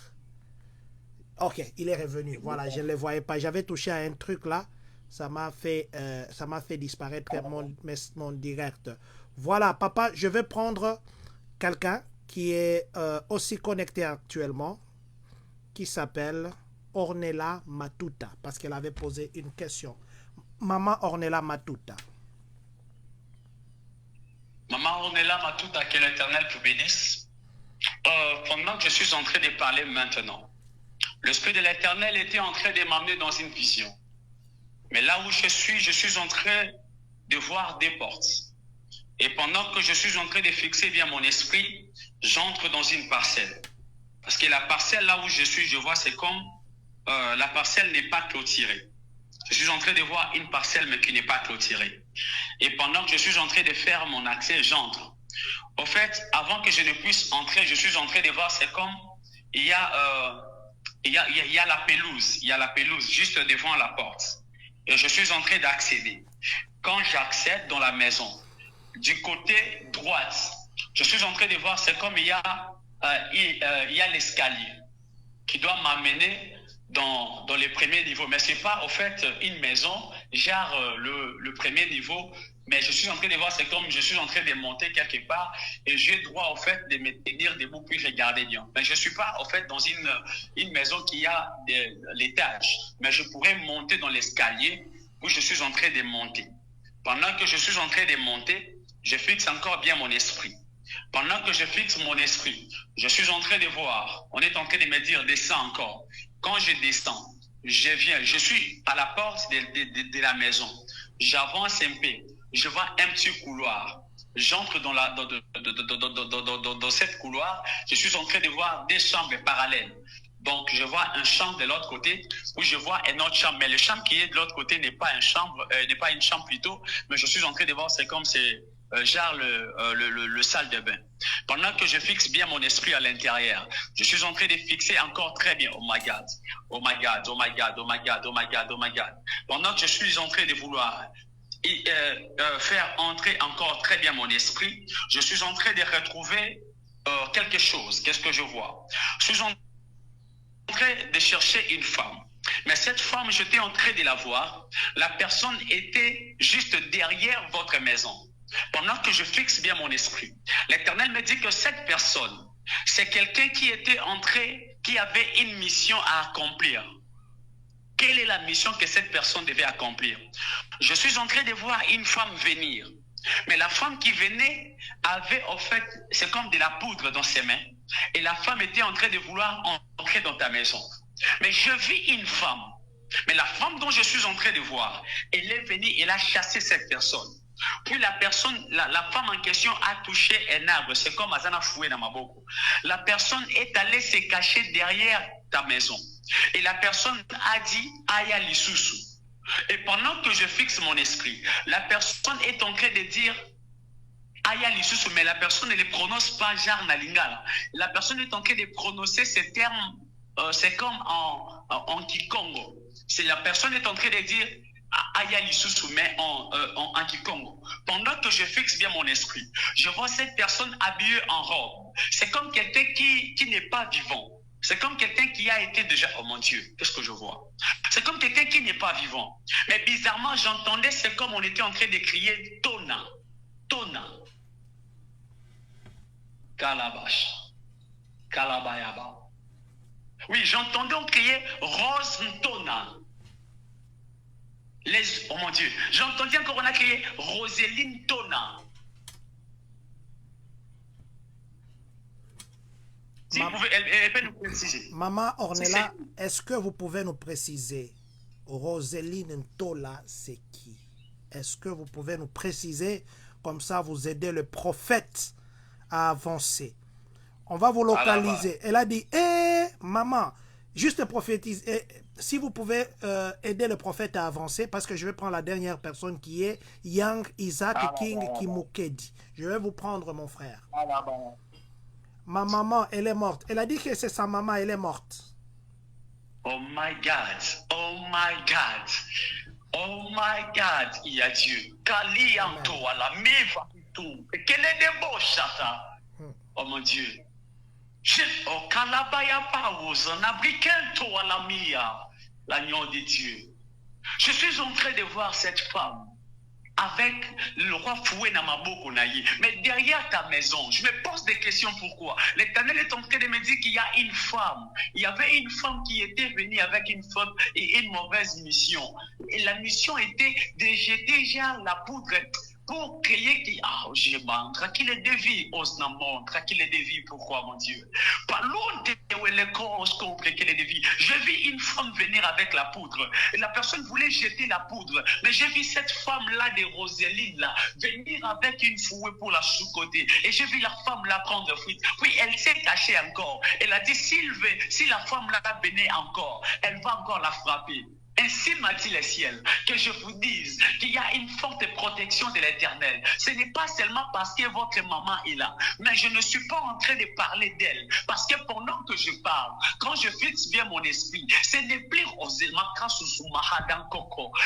Ok, il est revenu. Voilà, je ne le voyais pas. J'avais touché à un truc là. Ça m'a fait disparaître mon direct. Voilà, papa, je vais prendre quelqu'un qui est aussi connecté actuellement, qui s'appelle Ornella Matuta, parce qu'elle avait posé une question. Maman Ornella Matuta. Maman Ornella Matuta, que l'Éternel vous bénisse. Pendant que je suis en train de parler maintenant, l'Esprit de l'Éternel était en train de m'amener dans une vision. Mais là où je suis en train de voir des portes. Et pendant que je suis en train de fixer bien mon esprit, j'entre dans une parcelle. Parce que la parcelle là où je suis, je vois, c'est comme la parcelle n'est pas clôturée. Je suis en train de voir une parcelle mais qui n'est pas clôturée. Et pendant que je suis en train de faire mon accès, j'entre. Au fait, avant que je ne puisse entrer, je suis en train de voir, c'est comme il y a la pelouse. Il y a la pelouse juste devant la porte. Et je suis en train d'accéder. Quand j'accède dans la maison, du côté droite, je suis en train de voir, c'est comme il y a l'escalier qui doit m'amener dans les premiers niveaux. Mais ce n'est pas, au fait, une maison, genre le premier niveau. Mais je suis en train de voir, c'est comme je suis en train de monter quelque part et j'ai droit, au fait, de me tenir debout puis regarder bien. Mais je ne suis pas, au fait, dans une maison qui a l'étage. Mais je pourrais monter dans l'escalier où je suis en train de monter. Pendant que je suis en train de monter, je fixe encore bien mon esprit. Pendant que je fixe mon esprit, je suis en train de voir, on est en train de me dire, descends encore. Quand je descends, je suis à la porte de la maison. J'avance un peu. Je vois un petit couloir. J'entre dans cette couloir. Je suis en train de voir des chambres parallèles. Donc, je vois un chambre de l'autre côté où je vois une autre chambre. Mais le chambre qui est de l'autre côté n'est pas une chambre plutôt. Mais je suis en train de voir, c'est comme genre le salle de bain. Pendant que je fixe bien mon esprit à l'intérieur, je suis en train de fixer encore très bien. Oh my God, oh my God, oh my God, oh my God, oh my God, oh my God. Pendant que je suis en train de vouloir faire entrer encore très bien mon esprit, je suis en train de retrouver quelque chose. Qu'est-ce que je vois? Je suis en train de chercher une femme. Mais cette femme, j'étais en train de la voir. La personne était juste derrière votre maison. Pendant que je fixe bien mon esprit, l'Éternel me dit que cette personne, c'est quelqu'un qui avait une mission à accomplir. Quelle est la mission que cette personne devait accomplir? Je suis en train de voir une femme venir. Mais la femme qui venait avait, en fait, c'est comme de la poudre dans ses mains. Et la femme était en train de vouloir entrer dans ta maison. Mais je vis une femme. Mais la femme dont je suis en train de voir, elle est venue, elle a chassé cette personne. Puis la femme en question a touché un arbre. C'est comme Azana Foué dans Maboko. La personne est allée se cacher derrière ta maison. Et la personne a dit Aya Lisusu. Et pendant que je fixe mon esprit, la personne est en train de dire Aya Lisusu, mais la personne ne les prononce pas genre Nalingala. La personne est en train de prononcer ces termes, c'est comme en Kikongo. La personne est en train de dire Aya Lisusu, mais en Kikongo. Pendant que je fixe bien mon esprit, je vois cette personne habillée en robe. C'est comme quelqu'un qui n'est pas vivant. C'est comme quelqu'un qui a été déjà... Oh mon Dieu, qu'est-ce que je vois? C'est comme quelqu'un qui n'est pas vivant. Mais bizarrement, j'entendais, c'est comme on était en train de crier Tona. Tona. Calabash. Calabayaba. Oui, j'entendais on crier Rose Tona. Oh mon Dieu, j'entendais encore on a crié Roseline Tona. Si vous pouvez, elle peut nous préciser. Maman Ornella, est-ce que vous pouvez nous préciser Roseline Ntola, c'est qui? Est-ce que vous pouvez nous préciser? Comme ça, vous aider le prophète à avancer. On va vous localiser. Elle a dit, maman, juste prophétiser. Si vous pouvez aider le prophète à avancer, parce que je vais prendre la dernière personne qui est Young Isaac King Kimukedi. Je vais vous prendre, mon frère. Ma maman, elle est morte. Elle a dit que c'est sa maman, elle est morte. Oh my God, oh my God, oh my God, il y a Dieu. Kalianto à la tout. Quel est des beaux chata? Oh mon Dieu. Oh Kalabaya Paus, en abriquento à la mia, l'agneau de Dieu. Je suis en train de voir cette femme avec le roi fouet dans ma bouche, mais derrière ta maison, je me pose des questions pourquoi. L'Éternel est en train de me dire qu'il y a une femme. Il y avait une femme qui était venue avec une faute et une mauvaise mission. Et la mission était de jeter déjà la poudre pour créer qui je manque qu'il est de vie qu'il est de vie. Pourquoi, mon Dieu? Pas longtemps où les causes contre qu'il est de vie. Je vis une femme venir avec la poudre et la personne voulait jeter la poudre, mais j'ai vu cette femme là de Roseline là venir avec une fouet pour la sous-côté et j'ai vu la femme là prendre fuite. Puis elle s'est cachée encore. Elle a dit si la femme là venait encore, elle va encore la frapper. Ainsi m'a dit le ciel, que je vous dise qu'il y a une forte protection de l'Éternel. Ce n'est pas seulement parce que votre maman est là, mais je ne suis pas en train de parler d'elle. Parce que pendant que je parle, quand je fixe bien mon esprit, ce n'est plus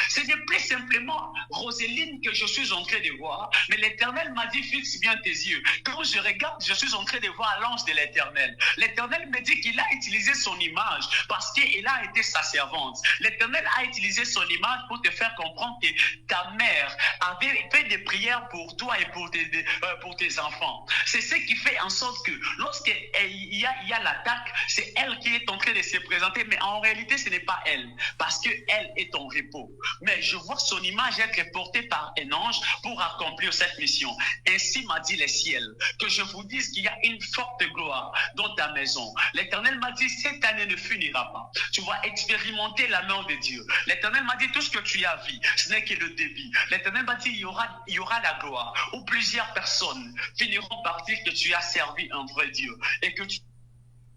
ce n'est plus simplement Roseline que je suis en train de voir, mais l'Éternel m'a dit fixe bien tes yeux. Quand je regarde, je suis en train de voir l'ange de l'Éternel. L'Éternel me dit qu'il a utilisé son image parce qu'il a été sa servante. L'Éternel a utilisé son image pour te faire comprendre que ta mère avait fait des prières pour toi et pour tes enfants. C'est ce qui fait en sorte que lorsqu'il y a l'attaque, c'est elle qui est en train de se présenter, mais en réalité ce n'est pas elle, parce qu'elle est en repos. Mais je vois son image être portée par un ange pour accomplir cette mission. Ainsi m'a dit le ciel, que je vous dise qu'il y a une forte gloire dans ta maison. L'Éternel m'a dit cette année ne finira pas. Tu vas expérimenter la main de Dieu. L'Éternel m'a dit tout ce que tu as vu, ce n'est que le début. L'Éternel m'a dit il y aura la gloire où plusieurs personnes finiront par dire que tu as servi un vrai Dieu et que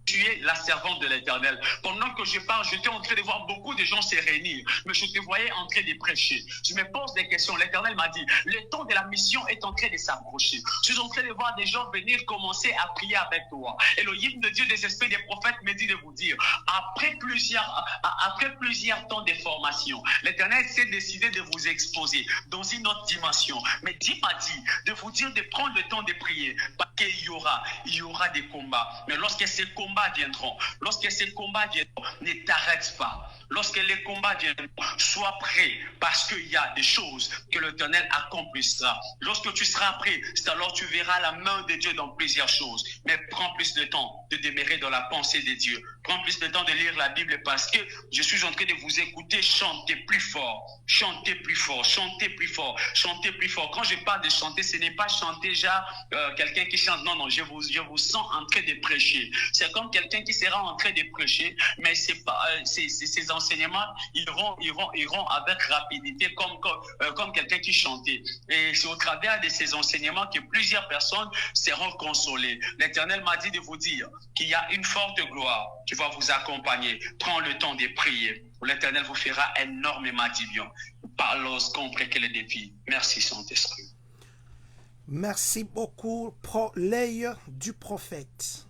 tu es la servante de l'Éternel. Pendant que je parle, j'étais en train de voir beaucoup de gens se réunir, mais je te voyais en train de prêcher. Je me pose des questions. L'Éternel m'a dit, le temps de la mission est en train de s'approcher. Je suis en train de voir des gens venir commencer à prier avec toi. Et le hymne de Dieu des esprits des prophètes me dit de vous dire, après plusieurs temps de formation, l'Éternel s'est décidé de vous exposer dans une autre dimension. Mais Dieu m'a dit de vous dire de prendre le temps de prier, parce qu'il y aura des combats. Mais lorsque ces combats viendront, ne t'arrête pas. Lorsque les combats viendront, sois prêt, parce qu'il y a des choses que l'Éternel accomplira. Lorsque tu seras prêt, c'est alors tu verras la main de Dieu dans plusieurs choses. Mais prends plus de temps de demeurer dans la pensée de Dieu. Prends plus de temps de lire la Bible, parce que je suis en train de vous écouter chanter plus fort. Chantez plus fort, chantez plus fort, chantez plus fort. Quand je parle de chanter, ce n'est pas chanter genre quelqu'un qui chante. Non, je vous sens en train de prêcher. C'est comme quelqu'un qui sera en train de prêcher, mais c'est pas ces enseignements iront avec rapidité comme quelqu'un qui chantait. Et c'est au travers de ces enseignements que plusieurs personnes seront consolées. L'Éternel m'a dit de vous dire qu'il y a une forte gloire qui va vous accompagner. Prends le temps de prier. L'Éternel vous fera énormément du bien. Parlons contre quel est le défi. Merci, Saint-Esprit. Merci beaucoup pour l'œil du prophète.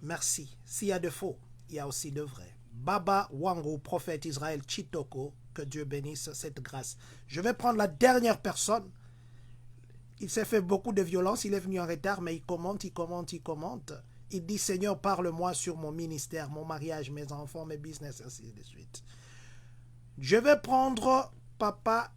Merci. S'il y a de faux, il y a aussi de vrai. Baba Wango, prophète Israël Chitoko, que Dieu bénisse cette grâce. Je vais prendre la dernière personne. Il s'est fait beaucoup de violence, il est venu en retard, mais il commente. Il dit, Seigneur, parle-moi sur mon ministère, mon mariage, mes enfants, mes business, ainsi de suite. Je vais prendre papa.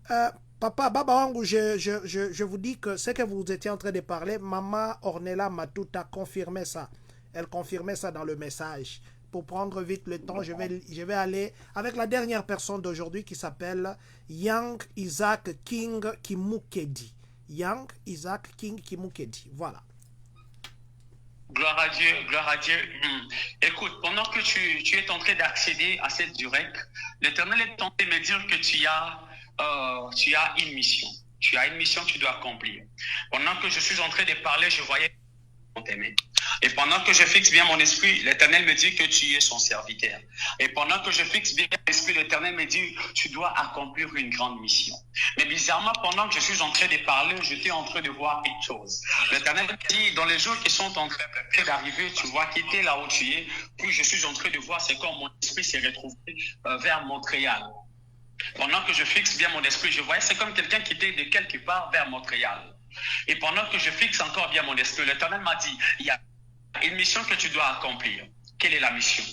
Papa, Baba Wangu, je vous dis que ce que vous étiez en train de parler, Maman Ornella Matout a confirmé ça. Elle confirmait ça dans le message. Pour prendre vite le temps, je vais aller avec la dernière personne d'aujourd'hui qui s'appelle Yang Isaac King Kimukedi. Yang Isaac King Kimukedi. Voilà. Gloire à Dieu, gloire à Dieu. Écoute, pendant que tu es en train d'accéder à cette direct, l'Éternel est en train de me dire que tu as une mission. Tu as une mission que tu dois accomplir. Pendant que je suis en train de parler, je voyais t'aimer. Et pendant que je fixe bien mon esprit, l'Éternel me dit que tu es son serviteur. Et pendant que je fixe bien mon esprit, l'Éternel me dit tu dois accomplir une grande mission. Mais bizarrement, pendant que je suis en train de parler, j'étais en train de voir quelque chose. L'Éternel me dit dans les jours qui sont en train d'arriver, tu vois quitter là où tu es. Puis je suis en train de voir, c'est comme mon esprit s'est retrouvé vers Montréal. Pendant que je fixe bien mon esprit, je voyais, c'est comme quelqu'un qui était de quelque part vers Montréal. Et pendant que je fixe encore bien mon esprit, l'Éternel m'a dit, il y a une mission que tu dois accomplir. Quelle est la mission?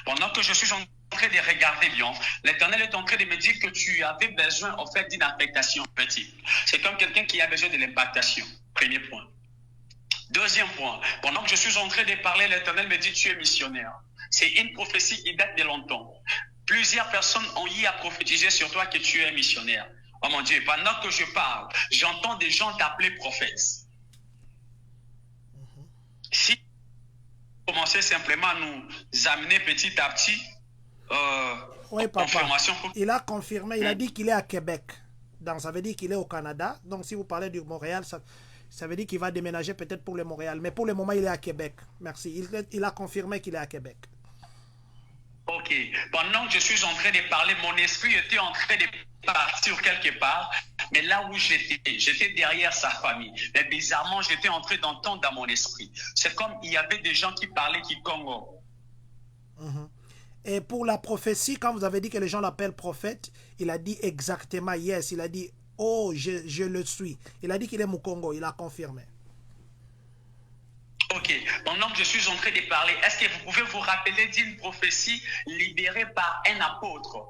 Pendant que je suis en train de regarder bien, l'Éternel est en train de me dire que tu avais besoin en fait d'une impactation petite. C'est comme quelqu'un qui a besoin de l'impactation. Premier point. Deuxième point, pendant que je suis en train de parler, l'Éternel me dit tu es missionnaire. C'est une prophétie qui date de longtemps. Plusieurs personnes ont eu à prophétiser sur toi que tu es missionnaire. Oh mon Dieu, pendant que je parle, j'entends des gens t'appeler prophète. Si vous commencez simplement à nous amener petit à petit, oui, papa, il a confirmé, il a dit qu'il est à Québec. Donc ça veut dire qu'il est au Canada. Donc si vous parlez du Montréal, ça veut dire qu'il va déménager peut-être pour le Montréal. Mais pour le moment, il est à Québec. Merci. Il a confirmé qu'il est à Québec. Ok. Pendant que je suis en train de parler, mon esprit était en train de partir quelque part, mais là où j'étais derrière sa famille. Mais bizarrement, j'étais en train d'entendre dans mon esprit. C'est comme il y avait des gens qui parlaient Kikongo. Et pour la prophétie, quand vous avez dit que les gens l'appellent prophète, il a dit exactement yes. Il a dit, oh, je le suis. Il a dit qu'il est Mukongo. Il a confirmé. Ok, pendant que je suis en train de parler, est-ce que vous pouvez vous rappeler d'une prophétie libérée par un apôtre?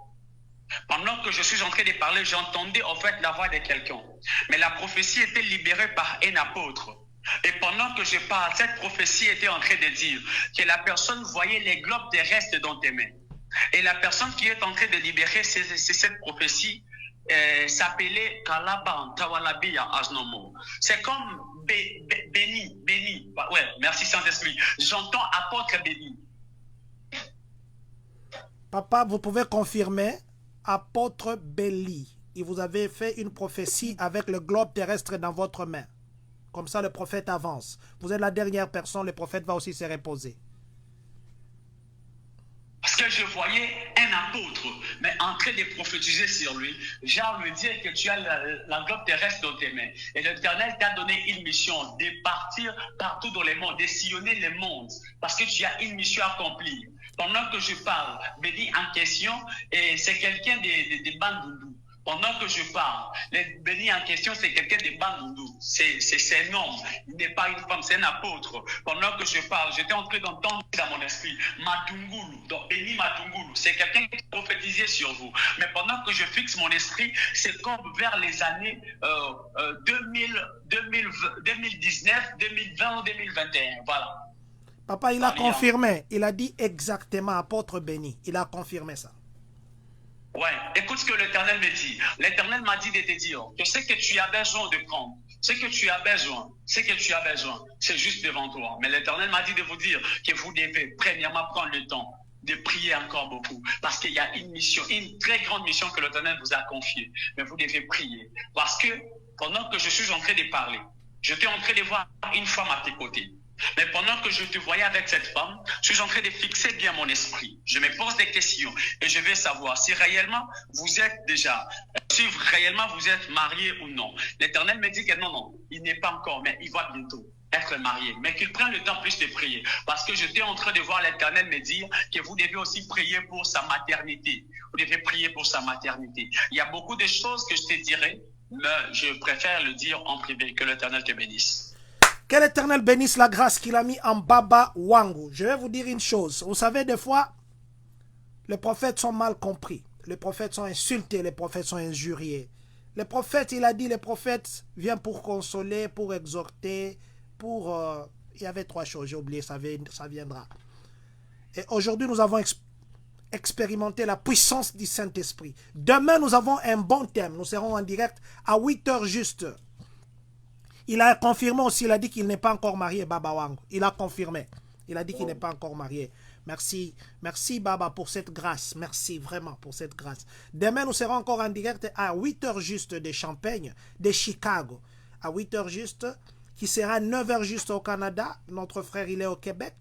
Pendant que je suis en train de parler, j'entendais en fait la voix de quelqu'un. Mais la prophétie était libérée par un apôtre. Et pendant que je parle, cette prophétie était en train de dire que la personne voyait les globes terrestres dans tes mains. Et la personne qui est en train de libérer cette prophétie s'appelait Kalaban Tawalabia Asnomo. C'est comme béni. Ouais, merci Saint-Esprit. J'entends apôtre béni. Papa, vous pouvez confirmer apôtre Béli. Et vous avez fait une prophétie avec le globe terrestre dans votre main. Comme ça, le prophète avance. Vous êtes la dernière personne, le prophète va aussi se reposer. Parce que je voyais un apôtre, mais en train de prophétiser sur lui, genre lui dire que tu as la globe terrestre dans tes mains. Et l'Éternel t'a donné une mission de partir partout dans le monde, de sillonner le monde, parce que tu as une mission à accomplir. Pendant que je parle, Béni en question, et c'est quelqu'un de Bandundu. Pendant que je parle, le béni en question, c'est quelqu'un de Bandundu. C'est un homme, il n'est pas une femme, c'est un apôtre. Pendant que je parle, j'étais en train d'entendre dans mon esprit Matungulu. Donc, béni Matungulu, c'est quelqu'un qui prophétisait sur vous. Mais pendant que je fixe mon esprit, c'est comme vers les années 2019, 2020, 2021. Voilà. Papa, il a confirmé. Il a dit exactement apôtre béni. Il a confirmé ça. Ouais, écoute ce que l'Éternel me dit. L'Éternel m'a dit de te dire que ce que tu as besoin de prendre, ce que tu as besoin, c'est juste devant toi. Mais l'Éternel m'a dit de vous dire que vous devez premièrement prendre le temps de prier encore beaucoup. Parce qu'il y a une mission, une très grande mission que l'Éternel vous a confiée. Mais vous devez prier. Parce que pendant que je suis en train de parler, j'étais en train de voir une femme à tes côtés. Mais pendant que je te voyais avec cette femme, je suis en train de fixer bien mon esprit. Je me pose des questions et je vais savoir si réellement vous êtes déjà, si réellement vous êtes marié ou non. L'Éternel me dit que non, il n'est pas encore, mais il va bientôt être marié. Mais qu'il prenne le temps plus de prier. Parce que j'étais en train de voir l'Éternel me dire que vous devez aussi prier pour sa maternité. Vous devez prier pour sa maternité. Il y a beaucoup de choses que je te dirai, mais je préfère le dire en privé. Que l'Éternel te bénisse. Que l'Éternel bénisse la grâce qu'il a mis en Baba Wangu. Je vais vous dire une chose. Vous savez, des fois, les prophètes sont mal compris. Les prophètes sont insultés, les prophètes sont injuriés. Les prophètes, il a dit, les prophètes viennent pour consoler, pour exhorter, pour... il y avait 3 choses, j'ai oublié, ça viendra. Et aujourd'hui, nous avons expérimenté la puissance du Saint-Esprit. Demain, nous avons un bon thème. Nous serons en direct à 8 heures juste. Il a confirmé aussi, il a dit qu'il n'est pas encore marié, Baba Wangu. Il a confirmé. Il a dit qu'il n'est pas encore marié. Merci, merci Baba pour cette grâce. Merci vraiment pour cette grâce. Demain, nous serons encore en direct à 8 heures juste de Champagne, de Chicago. À 8 heures juste, qui sera 9 heures juste au Canada. Notre frère, il est au Québec.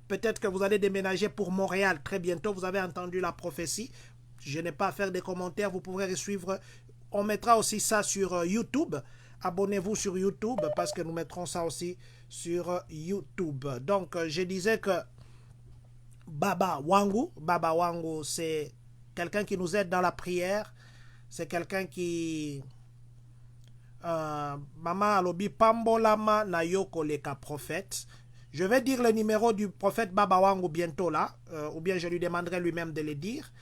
Peut-être que vous allez déménager pour Montréal très bientôt. Vous avez entendu la prophétie. Je n'ai pas à faire des commentaires. Vous pourrez suivre. On mettra aussi ça sur YouTube. Abonnez-vous sur YouTube parce que nous mettrons ça aussi sur YouTube. Donc, je disais que Baba Wangu, c'est quelqu'un qui nous aide dans la prière. C'est quelqu'un qui... Mama Alobi Pambolama Nayoko Leka prophète. Je vais dire le numéro du prophète Baba Wangu bientôt là. Ou bien je lui demanderai lui-même de le dire.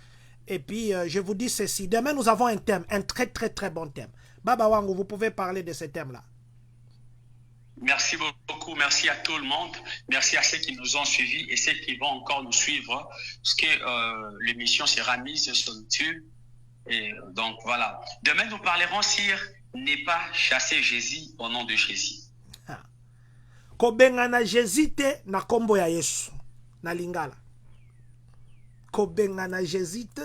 Et puis, je vous dis ceci. Demain, nous avons un thème. Un très, très, très bon thème. Baba Wangu, vous pouvez parler de ce thème-là. Merci beaucoup, merci à tout le monde, merci à ceux qui nous ont suivis et ceux qui vont encore nous suivre, parce que l'émission sera mise sur YouTube. Et donc voilà. Demain, nous parlerons sur ne pas chasser Jésus au nom de Jésus. Kobenga na Jésus te na kombo ya Yesu na lingala. Kobenga na Jésus te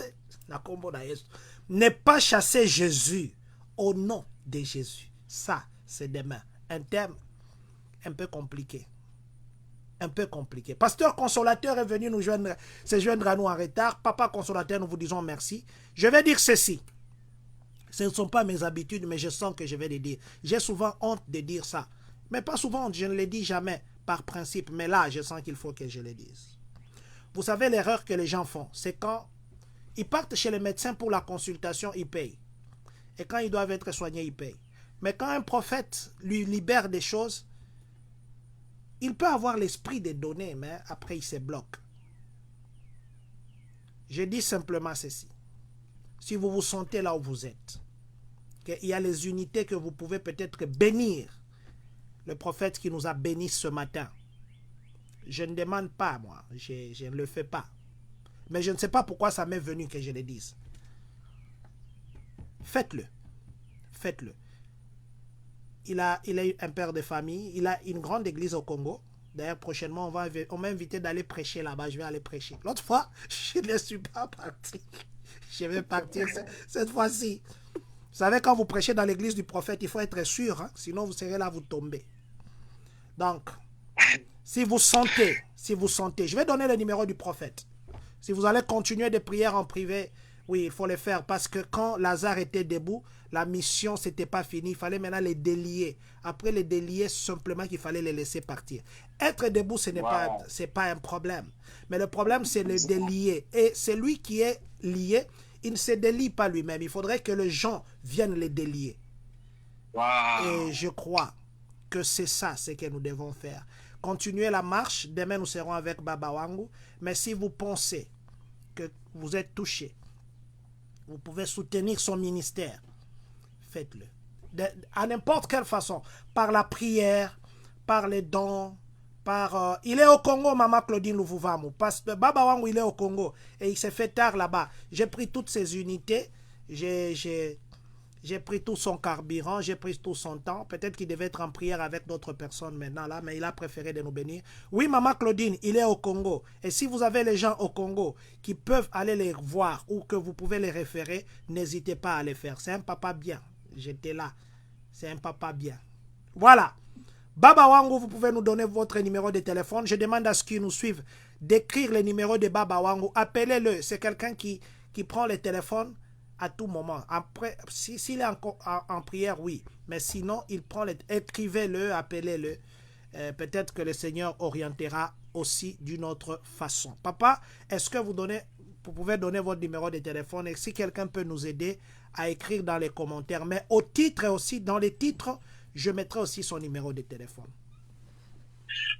na kombo na Yesu. Ne pas chasser Jésus au nom de Jésus. Ça, c'est demain. Un thème un peu compliqué. Un peu compliqué. Pasteur Consolateur est venu nous joindre, se joindre à nous en retard. Papa Consolateur, nous vous disons merci. Je vais dire ceci. Ce ne sont pas mes habitudes, mais je sens que je vais les dire. J'ai souvent honte de dire ça. Mais pas souvent, je ne le dis jamais par principe. Mais là, je sens qu'il faut que je le dise. Vous savez, l'erreur que les gens font, c'est quand ils partent chez le médecin pour la consultation, ils payent. Et quand ils doivent être soignés, ils payent. Mais quand un prophète lui libère des choses, il peut avoir l'esprit de donner, mais après il se bloque. Je dis simplement ceci. Si vous vous sentez là où vous êtes, qu'il y a les unités que vous pouvez peut-être bénir, le prophète qui nous a bénis ce matin, je ne demande pas, moi, je ne le fais pas. Mais je ne sais pas pourquoi ça m'est venu que je le dise. Faites-le. Faites-le. Il a un père de famille. Il a une grande église au Congo. D'ailleurs, prochainement, on m'a invité d'aller prêcher là-bas. Je vais aller prêcher. L'autre fois, je ne suis pas parti. Je vais partir cette fois-ci. Vous savez, quand vous prêchez dans l'église du prophète, il faut être sûr. Hein? Sinon, vous serez là, vous tombez. Donc, si vous sentez, je vais donner le numéro du prophète. Si vous allez continuer des prières en privé, oui, il faut le faire parce que quand Lazare était debout, la mission, c'était pas fini. Il fallait maintenant les délier. Après les délier, simplement qu'il fallait les laisser partir. Être debout, ce n'est pas un problème. Mais le problème, c'est le délier. Et celui qui est lié, il ne se délie pas lui-même. Il faudrait que les gens viennent les délier. Et je crois que c'est ça ce que nous devons faire. Continuez la marche. Demain, nous serons avec Baba Wangu. Mais si vous pensez que vous êtes touché, vous pouvez soutenir son ministère. Faites-le. À n'importe quelle façon. Par la prière, par les dons, par... il est au Congo, Maman Claudine Louvouvamou. Pasteur Baba Wangu, il est au Congo. Et il s'est fait tard là-bas. J'ai pris toutes ses unités. J'ai pris tout son carburant. J'ai pris tout son temps. Peut-être qu'il devait être en prière avec d'autres personnes maintenant là. Mais il a préféré de nous bénir. Oui, Maman Claudine, il est au Congo. Et si vous avez les gens au Congo qui peuvent aller les voir ou que vous pouvez les référer, n'hésitez pas à les faire. C'est un papa bien. J'étais là. C'est un papa bien. Voilà. Baba Wangu, vous pouvez nous donner votre numéro de téléphone. Je demande à ceux qui nous suivent d'écrire le numéro de Baba Wangu. Appelez-le. C'est quelqu'un qui prend le téléphone à tout moment. Après, s'il est en prière, oui. Mais sinon, il prend écrivez-le, appelez-le. Peut-être que le Seigneur orientera aussi d'une autre façon. Papa, est-ce que vous pouvez donner votre numéro de téléphone et si quelqu'un peut nous aider à écrire dans les commentaires. Mais au titre aussi, dans les titres, je mettrai aussi son numéro de téléphone.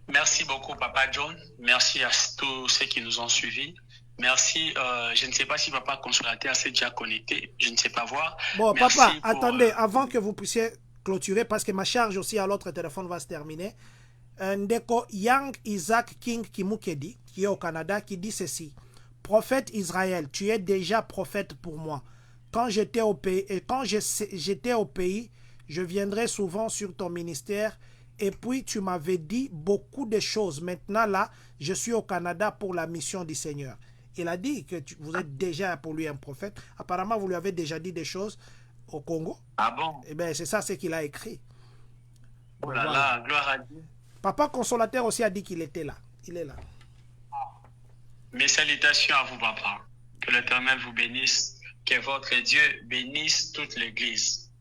Merci beaucoup, Papa John. Merci à tous ceux qui nous ont suivis. Merci. Je ne sais pas si Papa Consolateur s'est déjà connecté. Je ne sais pas voir. Bon, Merci papa, pour, attendez, avant que vous puissiez clôturer, parce que ma charge aussi à l'autre téléphone va se terminer. Ndeko Yang Isaac King Kimukedi, qui est au Canada, qui dit ceci. Prophète Israël, tu es déjà prophète pour moi. Quand j'étais au pays, je viendrai souvent sur ton ministère. Et puis, tu m'avais dit beaucoup de choses. Maintenant, là, je suis au Canada pour la mission du Seigneur. Il a dit que vous êtes déjà pour lui un prophète. Apparemment, vous lui avez déjà dit des choses au Congo. Ah bon? Eh bien, c'est ça ce qu'il a écrit. Oh là là, gloire à Dieu. Papa Consolateur aussi a dit qu'il était là. Il est là. Mes salutations à vous, Papa. Que l'Éternel vous bénisse. Que votre Dieu bénisse toute l'Église.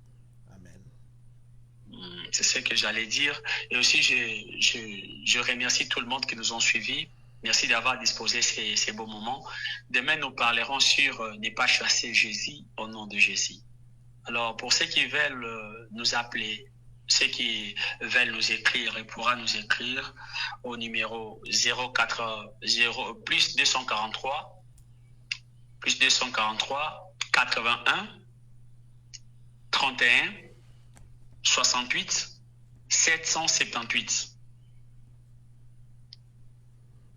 Amen. C'est ce que j'allais dire. Et aussi, je remercie tout le monde qui nous ont suivis. Merci d'avoir disposé ces beaux moments. Demain, nous parlerons sur ne pas chasser Jésus au nom de Jésus. Alors, pour ceux qui veulent nous appeler, ceux qui veulent nous écrire, ils pourront nous écrire au numéro plus 243 81 31 68 778.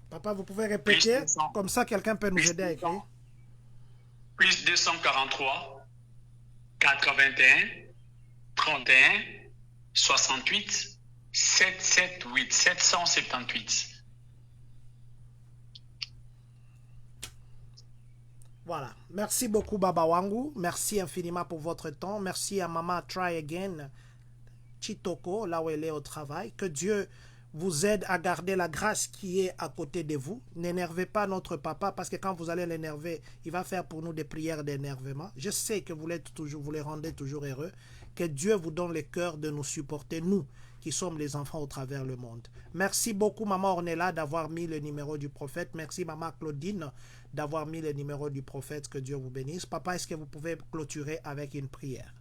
Papa, vous pouvez répéter, comme ça quelqu'un peut nous aider à écrire. Plus 243 81 31 68 778 778. Voilà. Merci beaucoup, Baba Wangu. Merci infiniment pour votre temps. Merci à Maman Try Again Chitoko, là où elle est au travail. Que Dieu vous aide à garder la grâce qui est à côté de vous. N'énervez pas notre papa, parce que quand vous allez l'énerver, il va faire pour nous des prières d'énervement. Je sais que vous les rendez toujours heureux. Que Dieu vous donne le cœur de nous supporter, nous qui sommes les enfants au travers le monde. Merci beaucoup, Maman Ornella, d'avoir mis le numéro du prophète. Merci, Maman Claudine, d'avoir mis le numéro du prophète. Que Dieu vous bénisse. Papa, est-ce que vous pouvez clôturer avec une prière?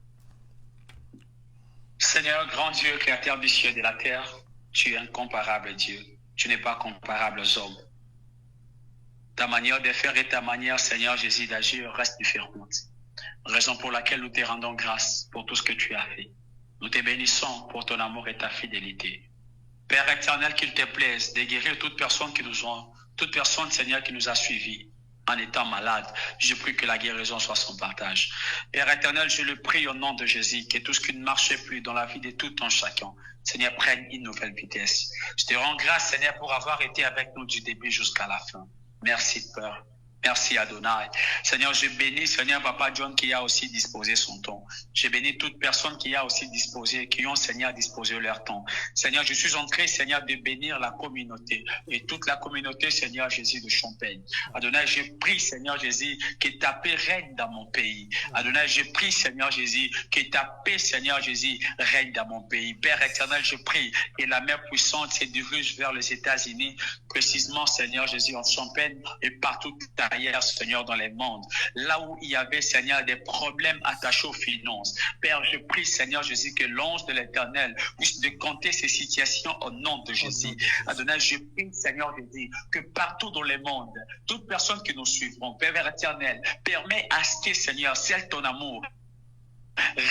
Seigneur, grand Dieu, créateur du ciel et de la terre, tu es incomparable, Dieu. Tu n'es pas comparable aux hommes. Ta manière de faire et ta manière, Seigneur Jésus, d'agir reste différente. Raison pour laquelle nous te rendons grâce pour tout ce que tu as fait. Nous te bénissons pour ton amour et ta fidélité. Père éternel, qu'il te plaise de guérir toute personne, Seigneur, qui nous a suivis en étant malade. Je prie que la guérison soit son partage. Père éternel, je le prie au nom de Jésus, que tout ce qui ne marchait plus dans la vie de tout un chacun, Seigneur, prenne une nouvelle vitesse. Je te rends grâce, Seigneur, pour avoir été avec nous du début jusqu'à la fin. Merci, Père. Merci Adonai. Seigneur, je bénis, Seigneur, Papa John qui a aussi disposé son temps. Je bénis toute personne qui a aussi disposé, qui ont, Seigneur, disposé leur temps. Seigneur, je suis en train, Seigneur, de bénir la communauté et toute la communauté, Seigneur Jésus de Champagne. Adonai, je prie, Seigneur Jésus, que ta paix règne dans mon pays. Adonai, je prie, Seigneur Jésus, que ta paix, Seigneur Jésus, règne dans mon pays. Père éternel, je prie que la mer puissante se dirige vers les États-Unis, précisément, Seigneur Jésus, en Champagne et partout ailleurs, Seigneur, dans les mondes. Là où il y avait, Seigneur, des problèmes attachés aux finances. Père, je prie, Seigneur Jésus, que l'ange de l'Éternel puisse décompter ces situations au nom de Jésus. Adonai, je prie, Seigneur Jésus, que partout dans les mondes, toute personne qui nous suivront, Père éternel, permet à ce que, Seigneur, c'est ton amour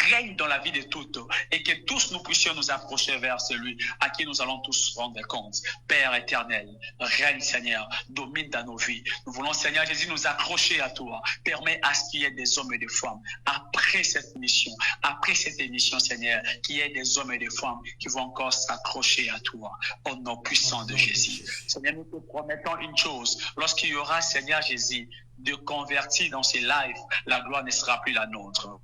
règne dans la vie de toutes et que tous nous puissions nous approcher vers celui à qui nous allons tous rendre compte. Père éternel, règne Seigneur, domine dans nos vies. Nous voulons Seigneur Jésus nous accrocher à toi. Permets à ce qu'il y ait des hommes et des femmes après cette mission, après cette émission Seigneur, qu'il y ait des hommes et des femmes qui vont encore s'accrocher à toi au nom puissant de Jésus. Seigneur, nous te promettons une chose, lorsqu'il y aura Seigneur Jésus de convertis dans ces lives, la gloire ne sera plus la nôtre.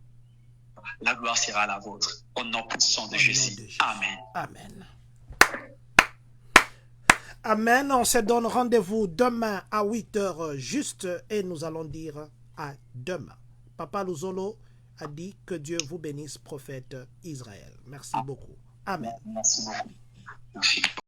La gloire sera la vôtre. Au nom puissant de Jésus. Amen. Amen. Amen. On se donne rendez-vous demain à 8h juste et nous allons dire à demain. Papa Luzolo a dit que Dieu vous bénisse, prophète Israël. Merci beaucoup. Amen. Merci beaucoup. Merci.